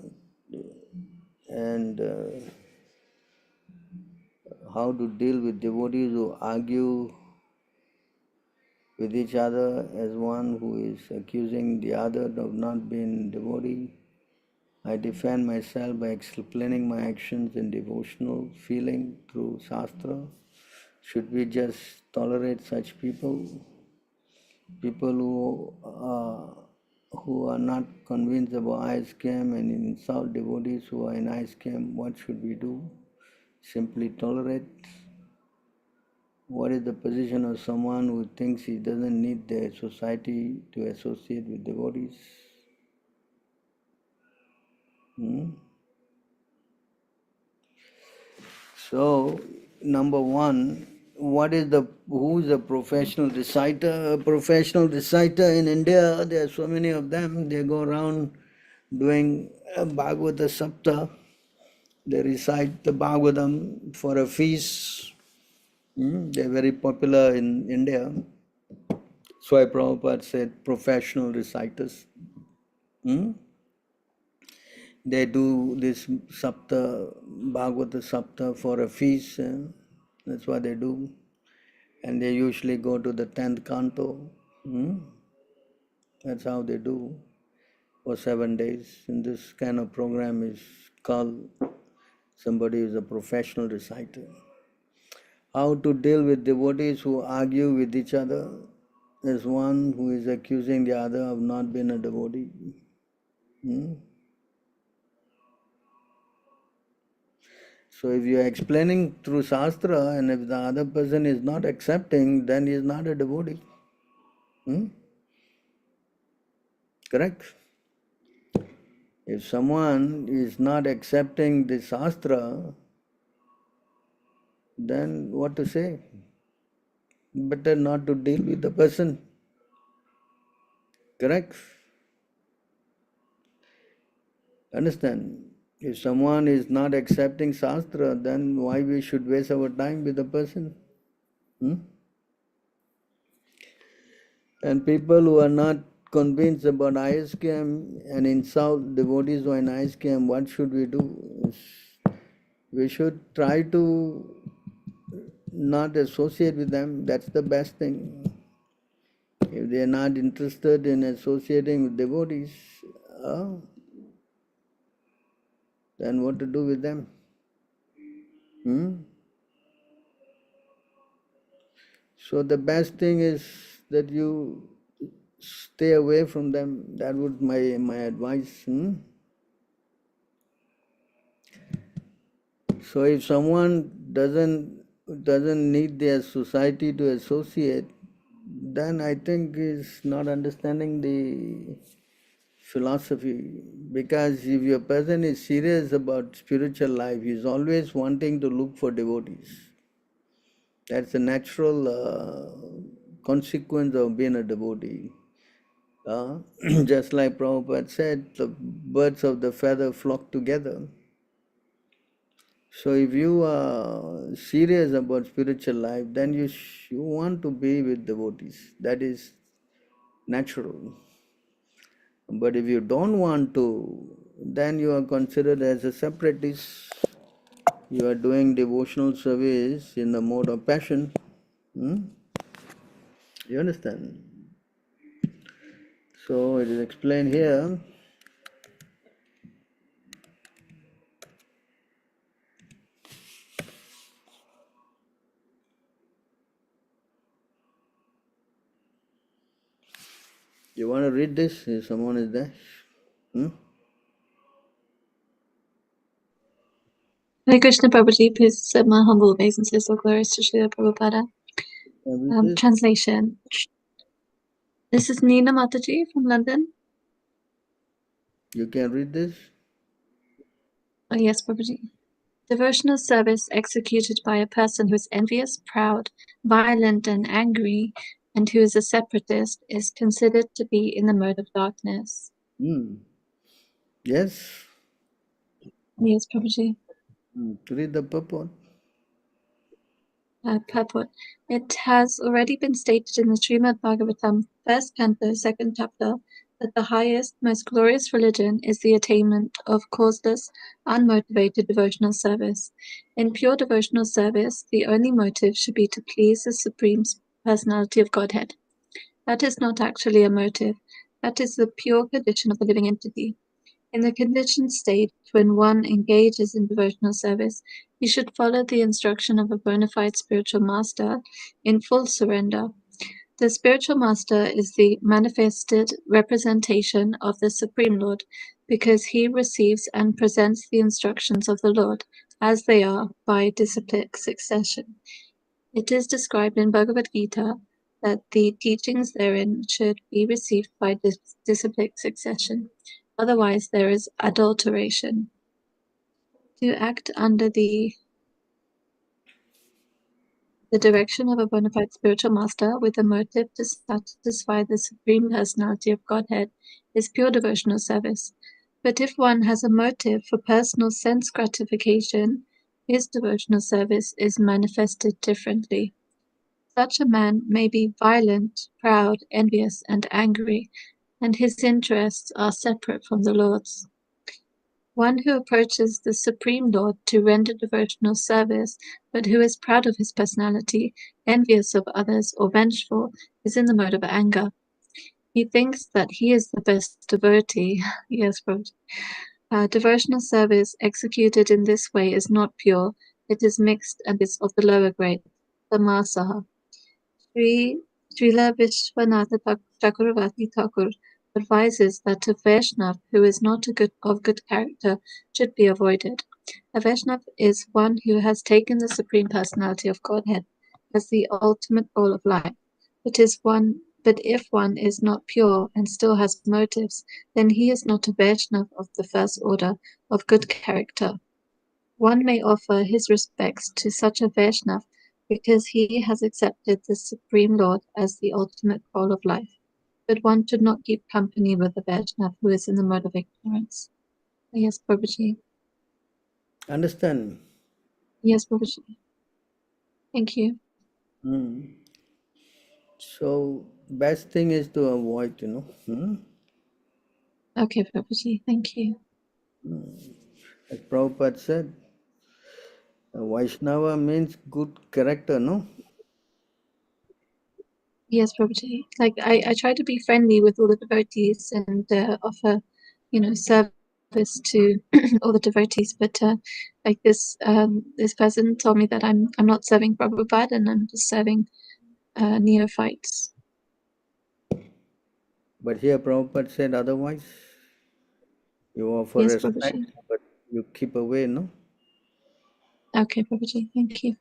and how to deal with devotees who argue with each other as one who is accusing the other of not being devotee? I defend myself by explaining my actions in devotional feeling through Shastra. Should we just tolerate such people? People who are not convinced about ISKM and insult devotees who are in ISKM, what should we do? Simply tolerate? What is the position of someone who thinks he doesn't need the society to associate with devotees? So, number one, who is a professional reciter? A professional reciter in India, there are so many of them. They go around doing Bhagavata Sapta. They recite the Bhagavatam for a feast. They're very popular in India. So why Prabhupada said professional reciters. They do this Sapta, Bhagavata Sapta for a feast. That's what they do. And they usually go to the 10th canto. That's how they do for 7 days. And this kind of program is called somebody who is a professional reciter. How to deal with devotees who argue with each other as one who is accusing the other of not being a devotee. So if you are explaining through Shastra and if the other person is not accepting, then he is not a devotee. Correct? If someone is not accepting the Shastra, then what to say? Better not to deal with the person. Correct? Understand? If someone is not accepting Shastra, then why we should waste our time with the person? And people who are not convinced about ISKM and insult devotees who are in ISKM, what should we do? We should try to not associate with them. That's the best thing. If they are not interested in associating with devotees, then what to do with them? So the best thing is that you stay away from them. That would be my advice. So if someone doesn't need their society to associate, then I think is not understanding the philosophy. Because if your person is serious about spiritual life, he is always wanting to look for devotees. That's a natural consequence of being a devotee. Just like Prabhupada said, the birds of the feather flock together. So if you are serious about spiritual life, then you want to be with devotees. That is natural. But if you don't want to, then you are considered as a separatist. You are doing devotional service in the mode of passion. You understand? So it is explained here. You want to read this if someone is there? Hare Krishna Prabhuji, please accept my humble obeisances. All glories to Srila Prabhupada. Translation. This is Nina Mataji from London. You can read this? Oh, yes, Prabhuji. Devotional service executed by a person who is envious, proud, violent, and angry, and who is a separatist, is considered to be in the mode of darkness. Yes? Yes, Prabhuji. To read the purport. purport. It has already been stated in the Srimad Bhagavatam, 1st canto, 2nd chapter, that the highest, most glorious religion is the attainment of causeless, unmotivated devotional service. In pure devotional service, the only motive should be to please the Supreme Personality of Godhead. That is not actually a motive. That is the pure condition of the living entity. In the conditioned state, when one engages in devotional service, he should follow the instruction of a bona fide spiritual master in full surrender. The spiritual master is the manifested representation of the Supreme Lord, because he receives and presents the instructions of the Lord as they are by disciplic succession. It is described in Bhagavad Gita that the teachings therein should be received by disciplic succession. Otherwise, there is adulteration. To act under the direction of a bona fide spiritual master with a motive to satisfy the Supreme Personality of Godhead is pure devotional service. But if one has a motive for personal sense gratification, his devotional service is manifested differently. Such a man may be violent, proud, envious, and angry, and his interests are separate from the Lord's. One who approaches the Supreme Lord to render devotional service, but who is proud of his personality, envious of others, or vengeful, is in the mode of anger. He thinks that he is the best devotee. Yes, Prabhuji. Devotional service executed in this way is not pure. It is mixed and is of the lower grade, the masaha. Srila Vishwanatha Chakravarti Thakur advises that a Vaishnav who is not of good character should be avoided. A Vaishnav is one who has taken the Supreme Personality of Godhead as the ultimate goal of life. But if one is not pure and still has motives, then he is not a Vaishnav of the first order of good character. One may offer his respects to such a Vaishnav because he has accepted the Supreme Lord as the ultimate goal of life. But one should not keep company with a Vaishnav who is in the mode of ignorance. Yes, Prabhuji. Understand? Yes, Prabhuji. Thank you. So best thing is to avoid, Okay, Prabhuji. Thank you. As Prabhupada said, Vaishnava means good character, no? Yes, Prabhuji. Like I try to be friendly with all the devotees and offer, service to all the devotees. But like this person told me that I'm not serving Prabhupada and I'm just serving neophytes. But here Prabhupada said otherwise. You offer Yes, respect, Prabhuji. but you keep away, no? Okay, Prabhuji. Thank you.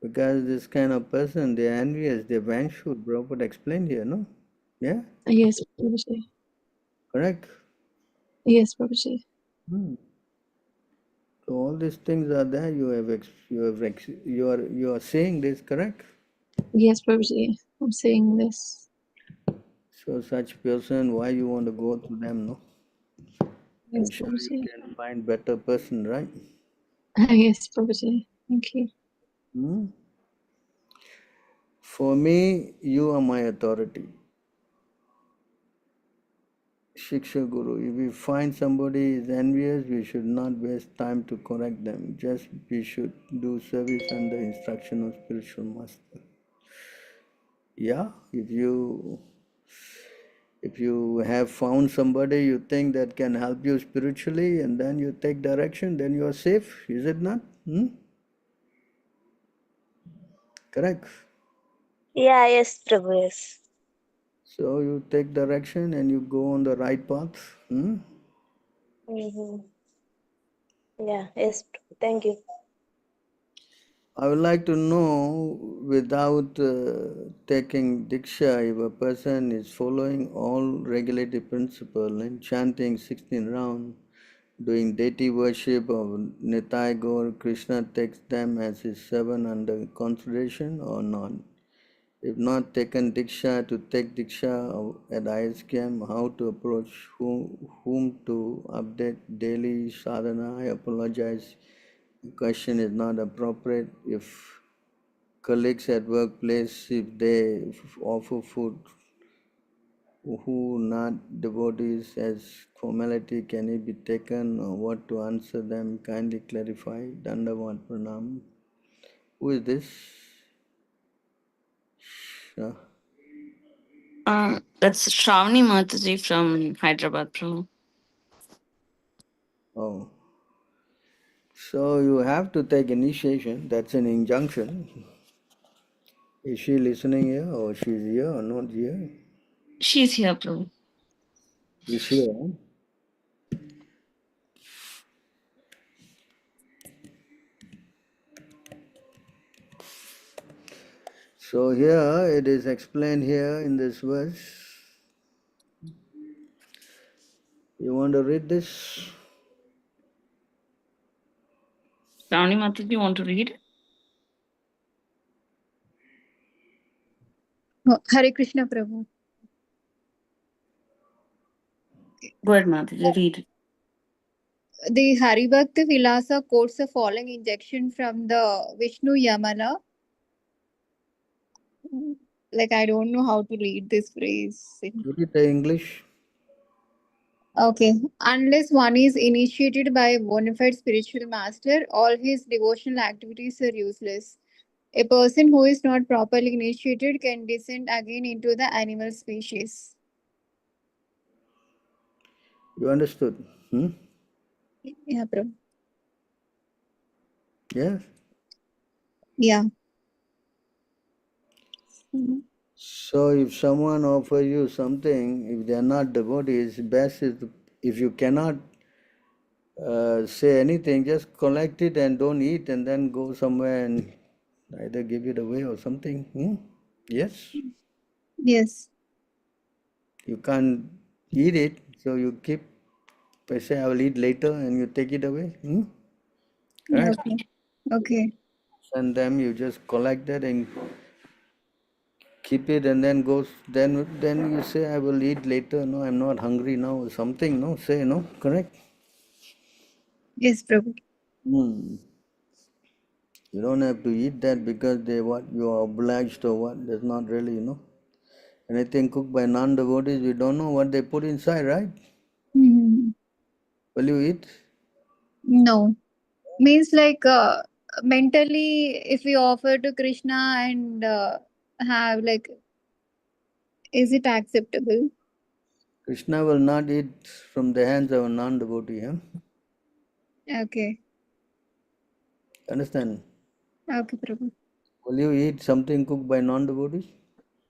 Because this kind of person, they're envious, they're vengeful. Prabhupada explained here, no? Yeah? Yes, Prabhuji. Correct? Yes, Prabhuji. So all these things are there. You are saying this, correct? Yes, Prabhuji. I'm saying this. So such person, why you want to go to them, no? Yes, I'm sure you Prabhuji. can find better person, right? Yes, Prabhuji. Thank you. For me, you are my authority. Shiksha Guru. If we find somebody is envious, we should not waste time to correct them. Just we should do service under instruction of spiritual master. Yeah, if you have found somebody you think that can help you spiritually and then you take direction, then you are safe, is it not? Correct. Yeah, yes, Prabhu, yes. So you take direction and you go on the right path. Yeah, yes, thank you. I would like to know, without taking Diksha, if a person is following all regulated principle and chanting 16 rounds, doing deity worship of Nitai Gaur, Krishna takes them as his servant under consideration or not? If not taken Diksha, to take Diksha at ISKM, how to approach whom to update daily sadhana? I apologize The question is not appropriate. If colleagues at workplace, if they offer food who not devotees as formality, can it be taken, or what to answer them? Kindly clarify. Dandavat Pranam. Who is this? Shah. That's Shravani Mataji from Hyderabad, Prabhu. Oh. So you have to take initiation. That's an injunction. Is she listening here, or she's here or not here? She's here, Prabhu. Is here. So here it is explained here in this verse. You want to read this? Shravani Mataji, you want to read? Hare Krishna Prabhu. Go ahead, Mataji, read. The Haribhakta Vilasa quotes the following injection from the Vishnu Yamala. Like, I don't know how to read this phrase. Read it in English. Okay. Unless one is initiated by a bona fide spiritual master, all his devotional activities are useless. A person who is not properly initiated can descend again into the animal species. You understood? Yeah, Prabhu. Yes. Yeah. So if someone offers you something, if they are not devotees, best is if you cannot say anything, just collect it and don't eat, and then go somewhere and either give it away or something. Yes. Yes. You can't eat it, so you keep. I say I will eat later, and you take it away. Right? Okay. Okay. And then you just collect that and keep it, and then goes. Then you say I will eat later. No, I'm not hungry now. Or something. No, say no. Correct. Yes, Prabhu. You don't have to eat that because they what you are obliged or what. That's not really anything cooked by non-devotees. We don't know what they put inside, right? Will you eat? No. Means like mentally, if we offer to Krishna and have like, is it acceptable? Krishna will not eat from the hands of a non-devotee. Okay. Understand? Okay, Prabhu. Will you eat something cooked by non-devotees?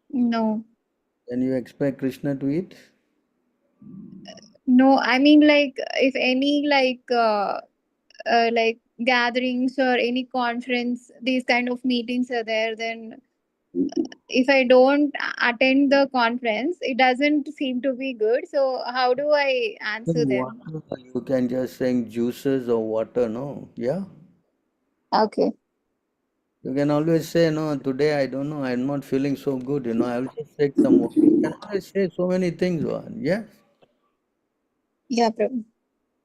No. Then you expect Krishna to eat? No, I mean like if any like gatherings or any conference, these kind of meetings are there, then if I don't attend the conference, it doesn't seem to be good. So how do I answer them? Water, you can just say juices or water, no? Yeah? Okay. You can always say, no, today I don't know, I'm not feeling so good, I will just take some water. You can always say so many things, yes? Yeah, Prabhu.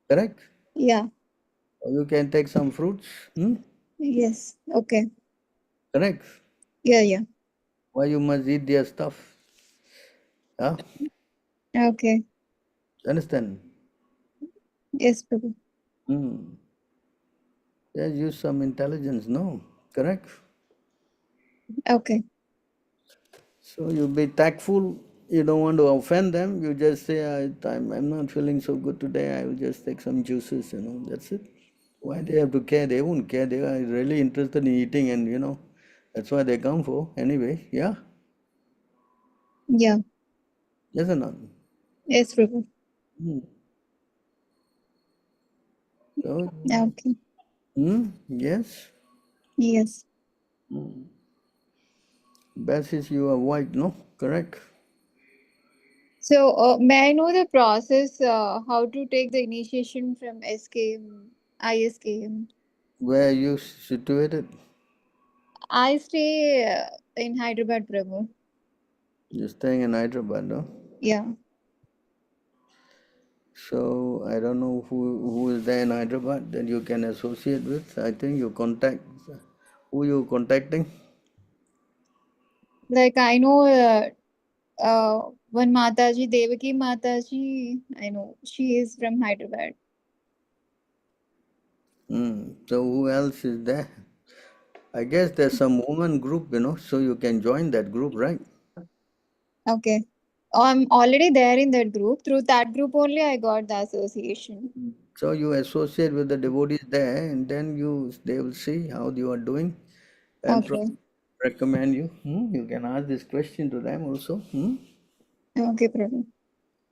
Correct? Yeah. Or you can take some fruits. Yes. Okay. Correct? Yeah, yeah. Why you must eat their stuff? Yeah? Okay. Understand? Yes, Prabhu. Just use some intelligence, no? Correct? Okay. So you be tactful. You don't want to offend them. You just say, I'm not feeling so good today. I will just take some juices, that's it. Why they have to care? They won't care. They are really interested in eating, and that's why they come for. Anyway, yeah? Yeah. Yes or not? Yes, Prabhu. So, Okay. yes? Yes. Best is you avoid, no? Correct? So, may I know the process, how to take the initiation from SKM, ISKM? Where are you situated? I stay in Hyderabad, Prabhu. You're staying in Hyderabad, no? Yeah. So I don't know who is there in Hyderabad that you can associate with. I think you contact who you contacting. Like I know one Mataji, Devaki Mataji. I know she is from Hyderabad. So who else is there? I guess there's some woman group, so you can join that group, right? Okay. I'm already there in that group. Through that group only, I got the association. So you associate with the devotees there, and then they will see how you are doing, and Okay. recommend you. You can ask this question to them also. Okay, Prabhu.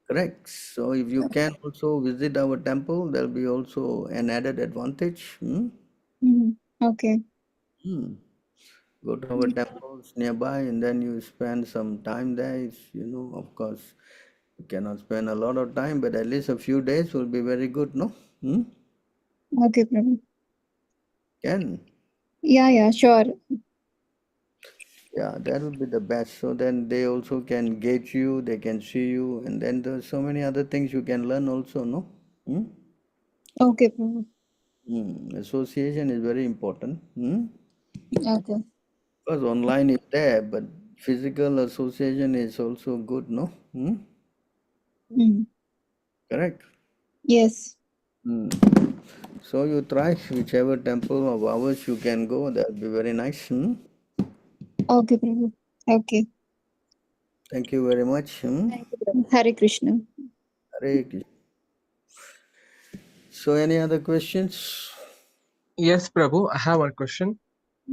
Correct. So if you can also visit our temple, there'll be also an added advantage. Okay. Go to our temples nearby, and then you spend some time there. Of course, you cannot spend a lot of time, but at least a few days will be very good, no? Okay, Prabhu. Can. Yeah, sure. Yeah, that would be the best. So then they also can gauge you, they can see you, and then there's so many other things you can learn also, no? Okay, Prabhu. Association is very important. Okay. Because online is there, but physical association is also good, no? Correct? Yes. So you try whichever temple of ours you can go, that will be very nice. Okay, Prabhu. Okay. Thank you very much. Thank you, Prabhu. Hare Krishna. Hare Krishna. So any other questions? Yes, Prabhu, I have one question.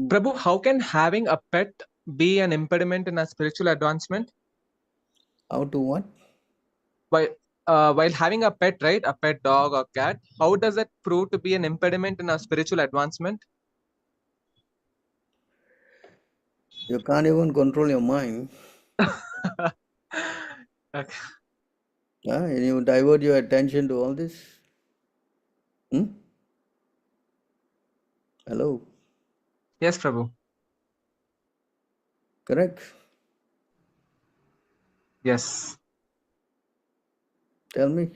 Prabhu, how can having a pet be an impediment in a spiritual advancement? How to what? While having a pet, right, a pet dog or cat, how does that prove to be an impediment in a spiritual advancement? You can't even control your mind. Okay. And you divert your attention to all this. Hello. Yes, Prabhu. Correct. Yes. Tell me.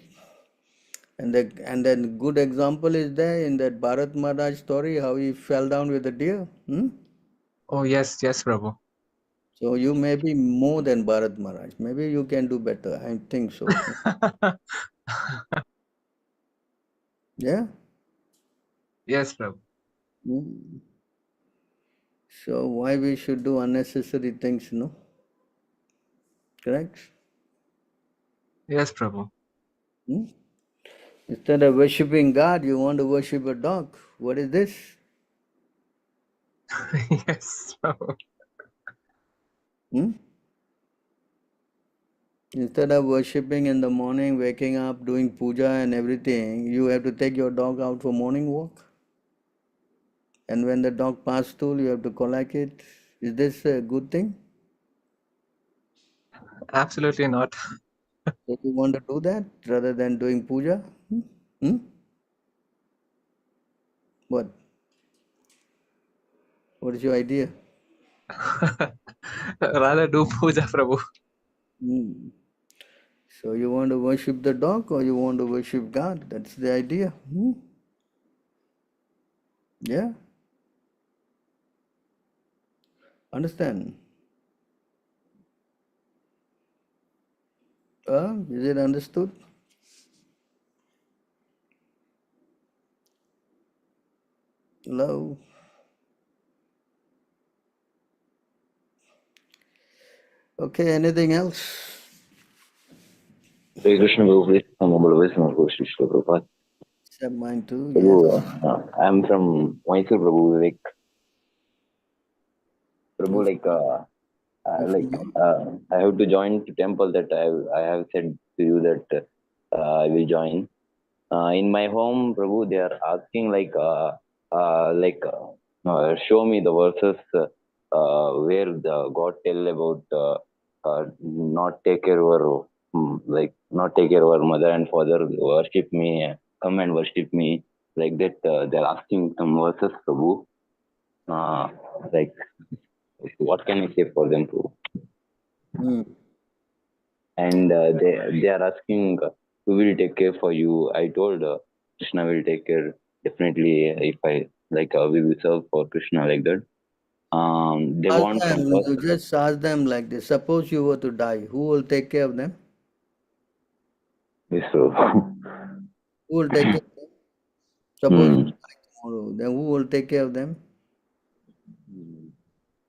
And then good example is there in that Bharat Maharaj story, how he fell down with a deer. Oh, yes, Prabhu. So you may be more than Bharat Maharaj. Maybe you can do better. I think so. Yeah? Yes, Prabhu. So why we should do unnecessary things, no? Correct? Yes, Prabhu. Instead of worshipping God, you want to worship a dog. What is this? Yes, Prabhu. Instead of worshipping in the morning, waking up, doing puja and everything, you have to take your dog out for morning walk. And when the dog passes through, you have to collect it. Is this a good thing? Absolutely not. So you want to do that rather than doing puja? What? What is your idea? Rather do puja, Prabhu. So you want to worship the dog or you want to worship God? That's the idea. Yeah? Understand? Is it understood? Hello? Okay, anything else? Hare Krishna Prabhu, please come over with Shri Srila Prabhupada. Except mine too, Prabhu, yes. I'm from Mysore, Prabhu. I have to join the temple that I have said to you that I will join. In my home, Prabhu, they are asking show me the verses where the God tell about not take care of not take care of our mother and father, worship me, come and worship me. Like that, they're asking some verses, Prabhu. Like, what can I say for them, Prabhu? And they are asking we will take care for you. I told Krishna will take care definitely if I we will serve for Krishna like that. They Ask want them, from us. you just ask them like this. Suppose you were to die, who will take care of them? So, Who will take care of them? Suppose you hmm. die tomorrow, then who will take care of them?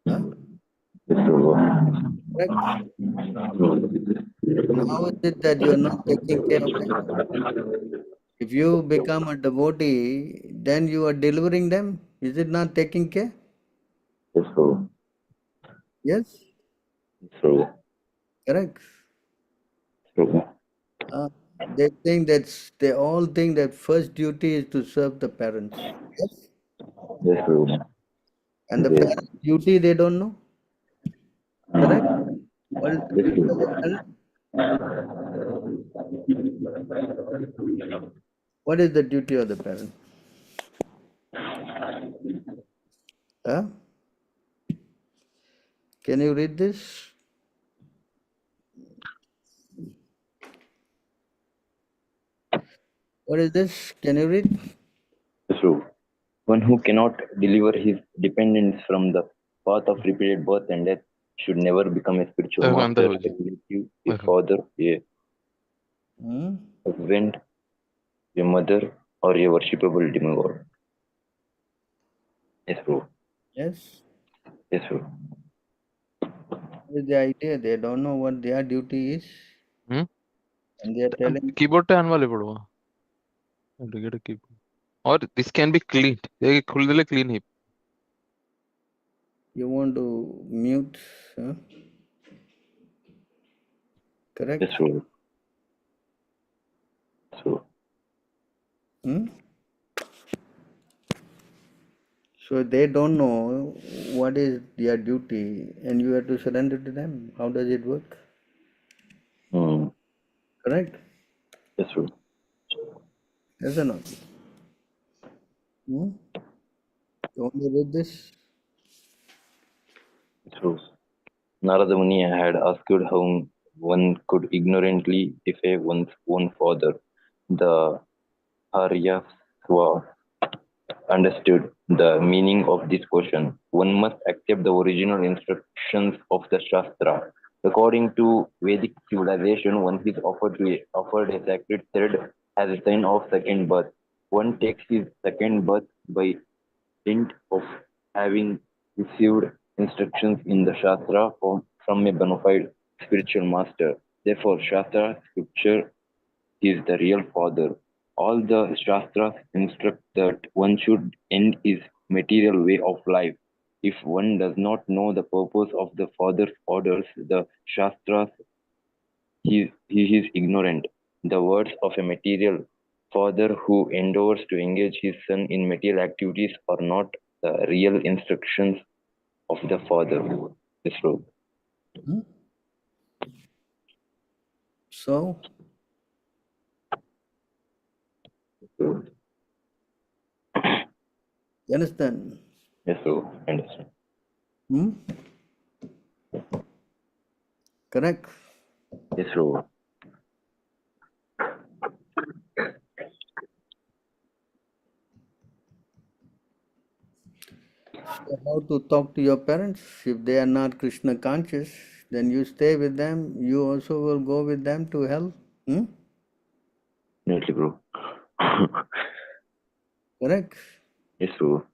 Huh? So, Correct. And how is it that you are not taking care of them? If you become a devotee, then you are delivering them. Is it not taking care? so, Yes. so, Correct. so, They all think that first duty is to serve the parents. Yes. yes, so, And the yes, parents' duty they don't know. Correct. What is the yes, duty of the parent? What is the duty of the parent? Huh? Can you read this? What is this? Can you read? so. One who cannot deliver his dependents from the path of repeated birth and death should never become a spiritual master, a relative, a father, a Hmm? husband, a mother, or a worshipable demigod. Yes, bro. Yes. Yes, bro. What is the idea? They don't know what their duty is. Hmm? And they are telling Keyboard टा अनवाले पड़वा. To get a keyboard. Or this can be cleaned. ये खुल दिले clean he. you want to mute. Huh? Correct? Yes, bro. So, Hmm? So they don't know what is their duty and you have to surrender to them. How does it work? Correct? yes, bro. Yes or not? Hmm? You want to read this? Yes, bro. Narada Muni had asked how one could ignorantly defy one's own father. The Haryasva understood the meaning of this question. One must accept the original instructions of the Shastra. According to Vedic civilization, one is offered a sacred thread as a sign of second birth. One takes his second birth by dint of having received instructions in the Shastra from a bona fide spiritual master. Therefore, Shastra scripture is the real father. All the Shastras instruct that one should end his material way of life. If one does not know the purpose of the father's orders, the Shastras, he is ignorant. The words of a material father who endeavors to engage his son in material activities are not the real instructions of the father. Yes, bro. Hmm? So, you understand? Yes, bro. Understand. Hmm? Correct? Yes, bro. So how to talk to your parents? If they are not Krishna conscious, then you stay with them. You also will go with them to hell. Hmm? Definitely, bro. Correct? Yes, bro.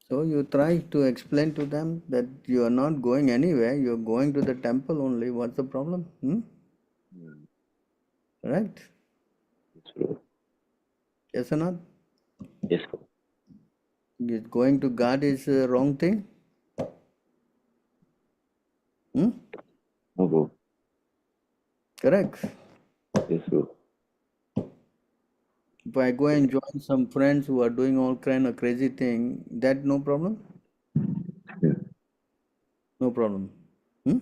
So you try to explain to them that you are not going anywhere. You are going to the temple only. What's the problem? Hmm? Right? Yes, bro. Yes or not? Yes, bro. Going to God is a wrong thing. Hmm? No, bro. Correct. Yes, bro. If I go and join some friends who are doing all kind of crazy thing, that no problem? No problem. Hmm?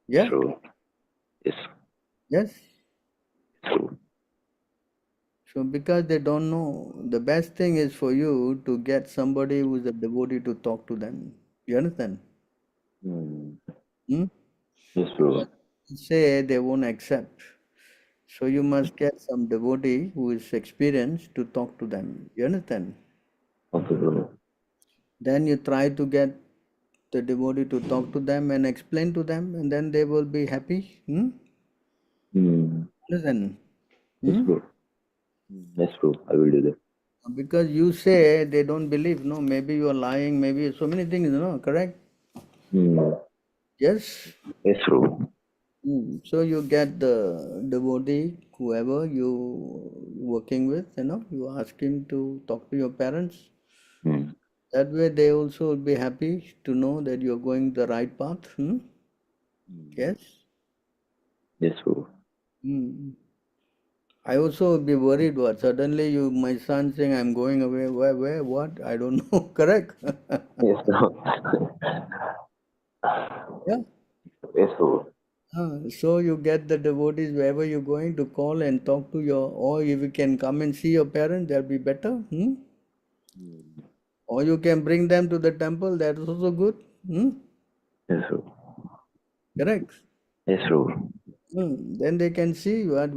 Yeah? True. Yes. Yes? True. So because they don't know, the best thing is for you to get somebody who is a devotee to talk to them. You understand? Hmm? Yes, bro. Say they won't accept. So you must get some devotee who is experienced to talk to them. You understand? Okay, Prabhu. Then you try to get the devotee to talk to them and explain to them, and then they will be happy. Listen. Yes, Prabhu. Yes, Prabhu. I will do that. Because you say they don't believe, no, maybe you are lying, maybe so many things, no, correct? Yes? Yes, Prabhu. So you get the devotee, whoever you working with, you ask him to talk to your parents. That way they also will be happy to know that you're going the right path. Yes? Yes, Prabhu. I also would be worried what suddenly my son saying I'm going away, where, what? I don't know, correct? Yes, Prabhu. Yeah. Yes, Prabhu. So you get the devotees wherever you're going to call and talk to or if you can come and see your parents, that'll be better. Or you can bring them to the temple, that's also good. Yes, Prabhu. Correct? Yes, Prabhu. Then they can see where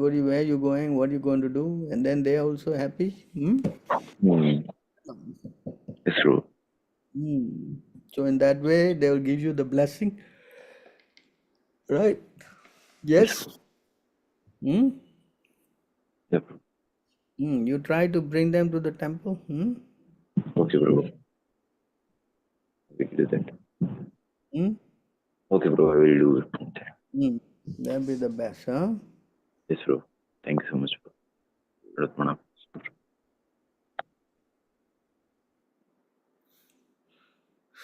you're going, what you're going to do, and then they are also happy. Yes, Prabhu. So in that way, they will give you the blessing. Right? Yes? Yep. You try to bring them to the temple. Okay, Prabhu. We will do that. Okay, Prabhu. I will do it. That'll be the best, huh? Yes, Prabhu. Thank you so much. Ratmana.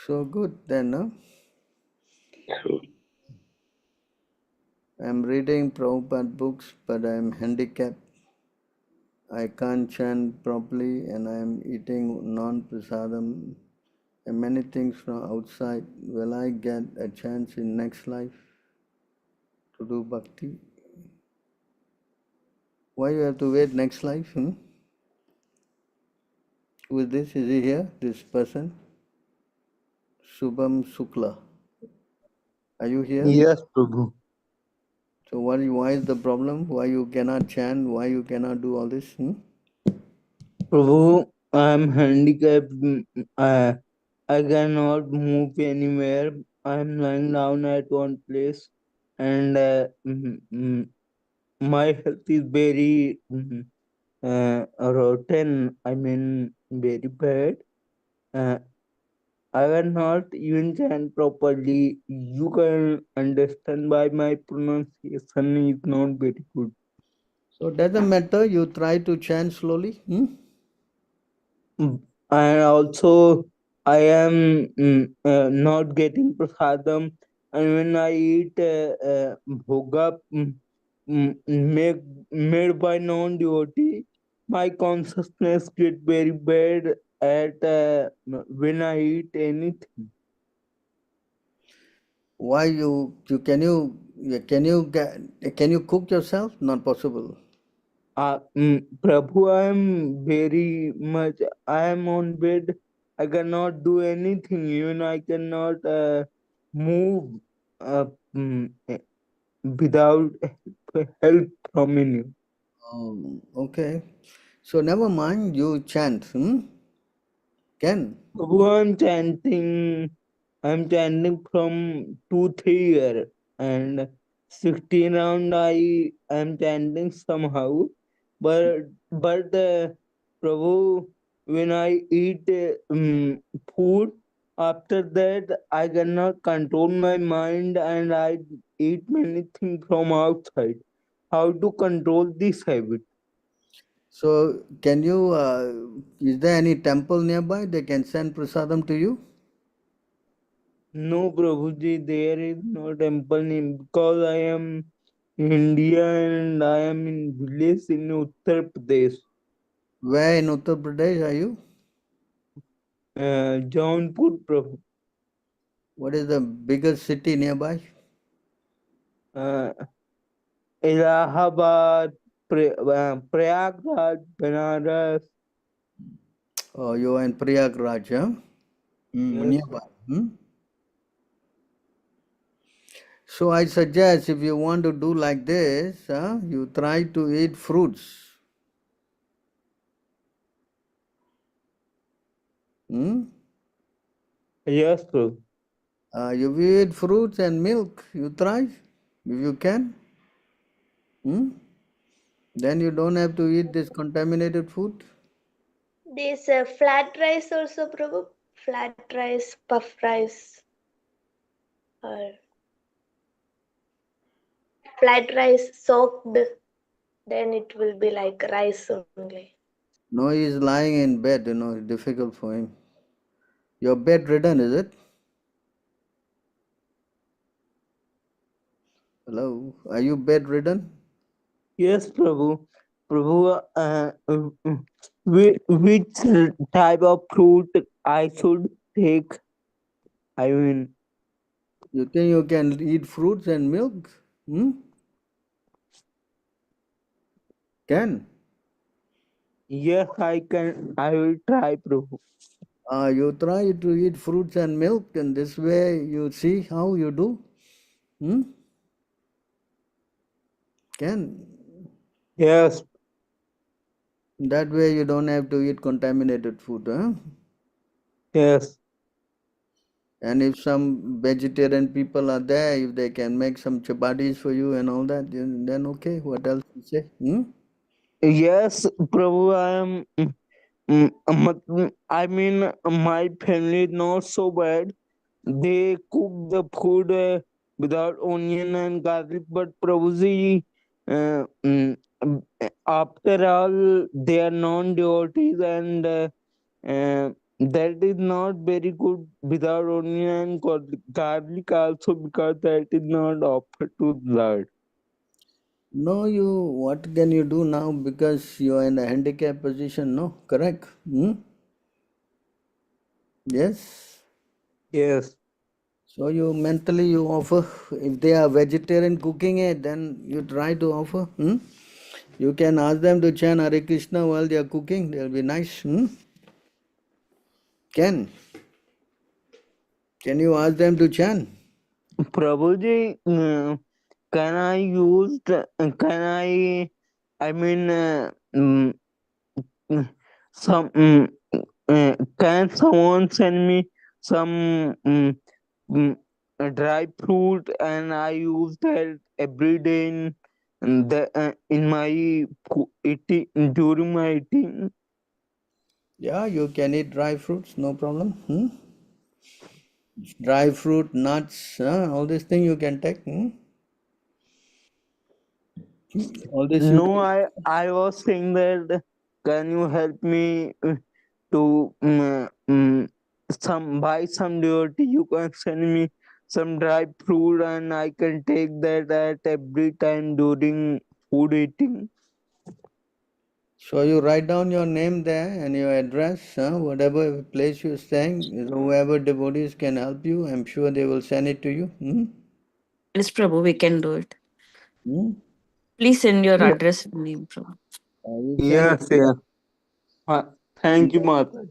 So good then, huh? I'm reading Prabhupada books, but I'm handicapped. I can't chant properly and I'm eating non-prasadam and many things from outside. Will I get a chance in next life to do bhakti? Why you have to wait next life? Who is this? Is he here? This person? Subham Sukla. Are you here? Yes, Prabhu. So why is the problem? Why you cannot chant? Why you cannot do all this? Prabhu, I am handicapped. I cannot move anywhere. I am lying down at one place, and my health is very rotten. I mean, very bad. I cannot even chant properly. You can understand why my pronunciation is not very good. So doesn't matter. You try to chant slowly. And also I am not getting prasadam, and when I eat bhoga made by non-devotee, my consciousness get very bad at when I eat anything. Why can you cook yourself? Not possible. Prabhu, I am very much. I am on bed. I cannot do anything. Even I cannot move without help from anyone. Okay. So never mind. You chant. Can. Prabhu, I'm chanting from 2-3 years, and 16 round I am chanting somehow, but Prabhu, when I eat food, after that I cannot control my mind and I eat many things from outside. How to control this habit? So can you? Is there any temple nearby? They can send prasadam to you. No, Prabhuji, there is no temple name because I am in India and I am in village in Uttar Pradesh. Where in Uttar Pradesh are you? Jaunpur, Prabhu. What is the biggest city nearby? Allahabad, Prayagraj, Banaras. Oh, you are in Prayagraj, huh? Yes. Nearby. So I suggest if you want to do like this, you try to eat fruits. Yes, Prabhu. You eat fruits and milk, you try, if you can. Then you don't have to eat this contaminated food. This flat rice also, Prabhu. Flat rice, puff rice, or flat rice soaked, then it will be like rice only. No, he is lying in bed, it's difficult for him. You're bedridden, is it? Hello, are you bedridden? Yes, Prabhu. Prabhu, which type of fruit I should take? I mean, you think you can eat fruits and milk? Can? Yes, I can. I will try, Prabhu. You try to eat fruits and milk, and this way you see how you do. Can? Yes. That way you don't have to eat contaminated food, Yes. And if some vegetarian people are there, if they can make some chapatis for you and all that, then okay. What else to say? Yes, Prabhu, I mean, my family is not so bad. They cook the food without onion and garlic, but Prabhuji, after all, they are non-devotees and that is not very good without onion and garlic also, because that is not offered to Lord. No, what can you do now, because you are in a handicapped position, no? Correct? Yes? Yes. So you mentally you offer, if they are vegetarian cooking it, then you try to offer. You can ask them to chant Hare Krishna while they are cooking, they'll be nice. Can you ask them to chant? Prabhuji, can I use can someone send me some dry fruit and I use that every day in my eating, during my eating? Yeah, you can eat dry fruits, no problem. Dry fruit, nuts, all these things you can take. All this you No, can. I was saying that can you help me to buy some devotee? You can send me some dry fruit and I can take that at every time during food eating. So you write down your name there and your address, whatever place you're staying, whoever devotees can help you, I'm sure they will send it to you. Yes, Prabhu, we can do it. Please send your address and name, Prabhu. I will send Yes, yes. Thank you, Mata.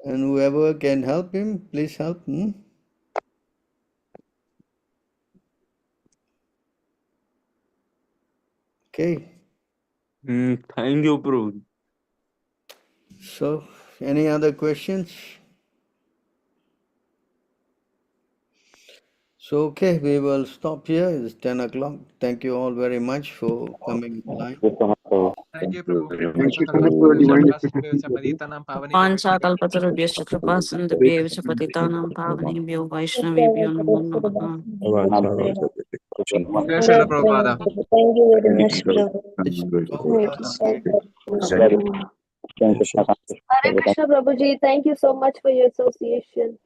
And whoever can help him, please help. Okay. Thank you, Prabhu. So, any other questions? So, okay, we will stop here. It's 10 o'clock. Thank you all very much for coming live. Thank you, Prabhu. Thank you so much for the divine discussion. Panchakalpatarubhyascha kripasindhubhyev cha patitanam pavanebhyo vaishnavebhyo namo namaha. Jai Srila Prabhupada. Thank you very much, Prabhu. Hare Krishna Prabhuji, thank you so much for your association.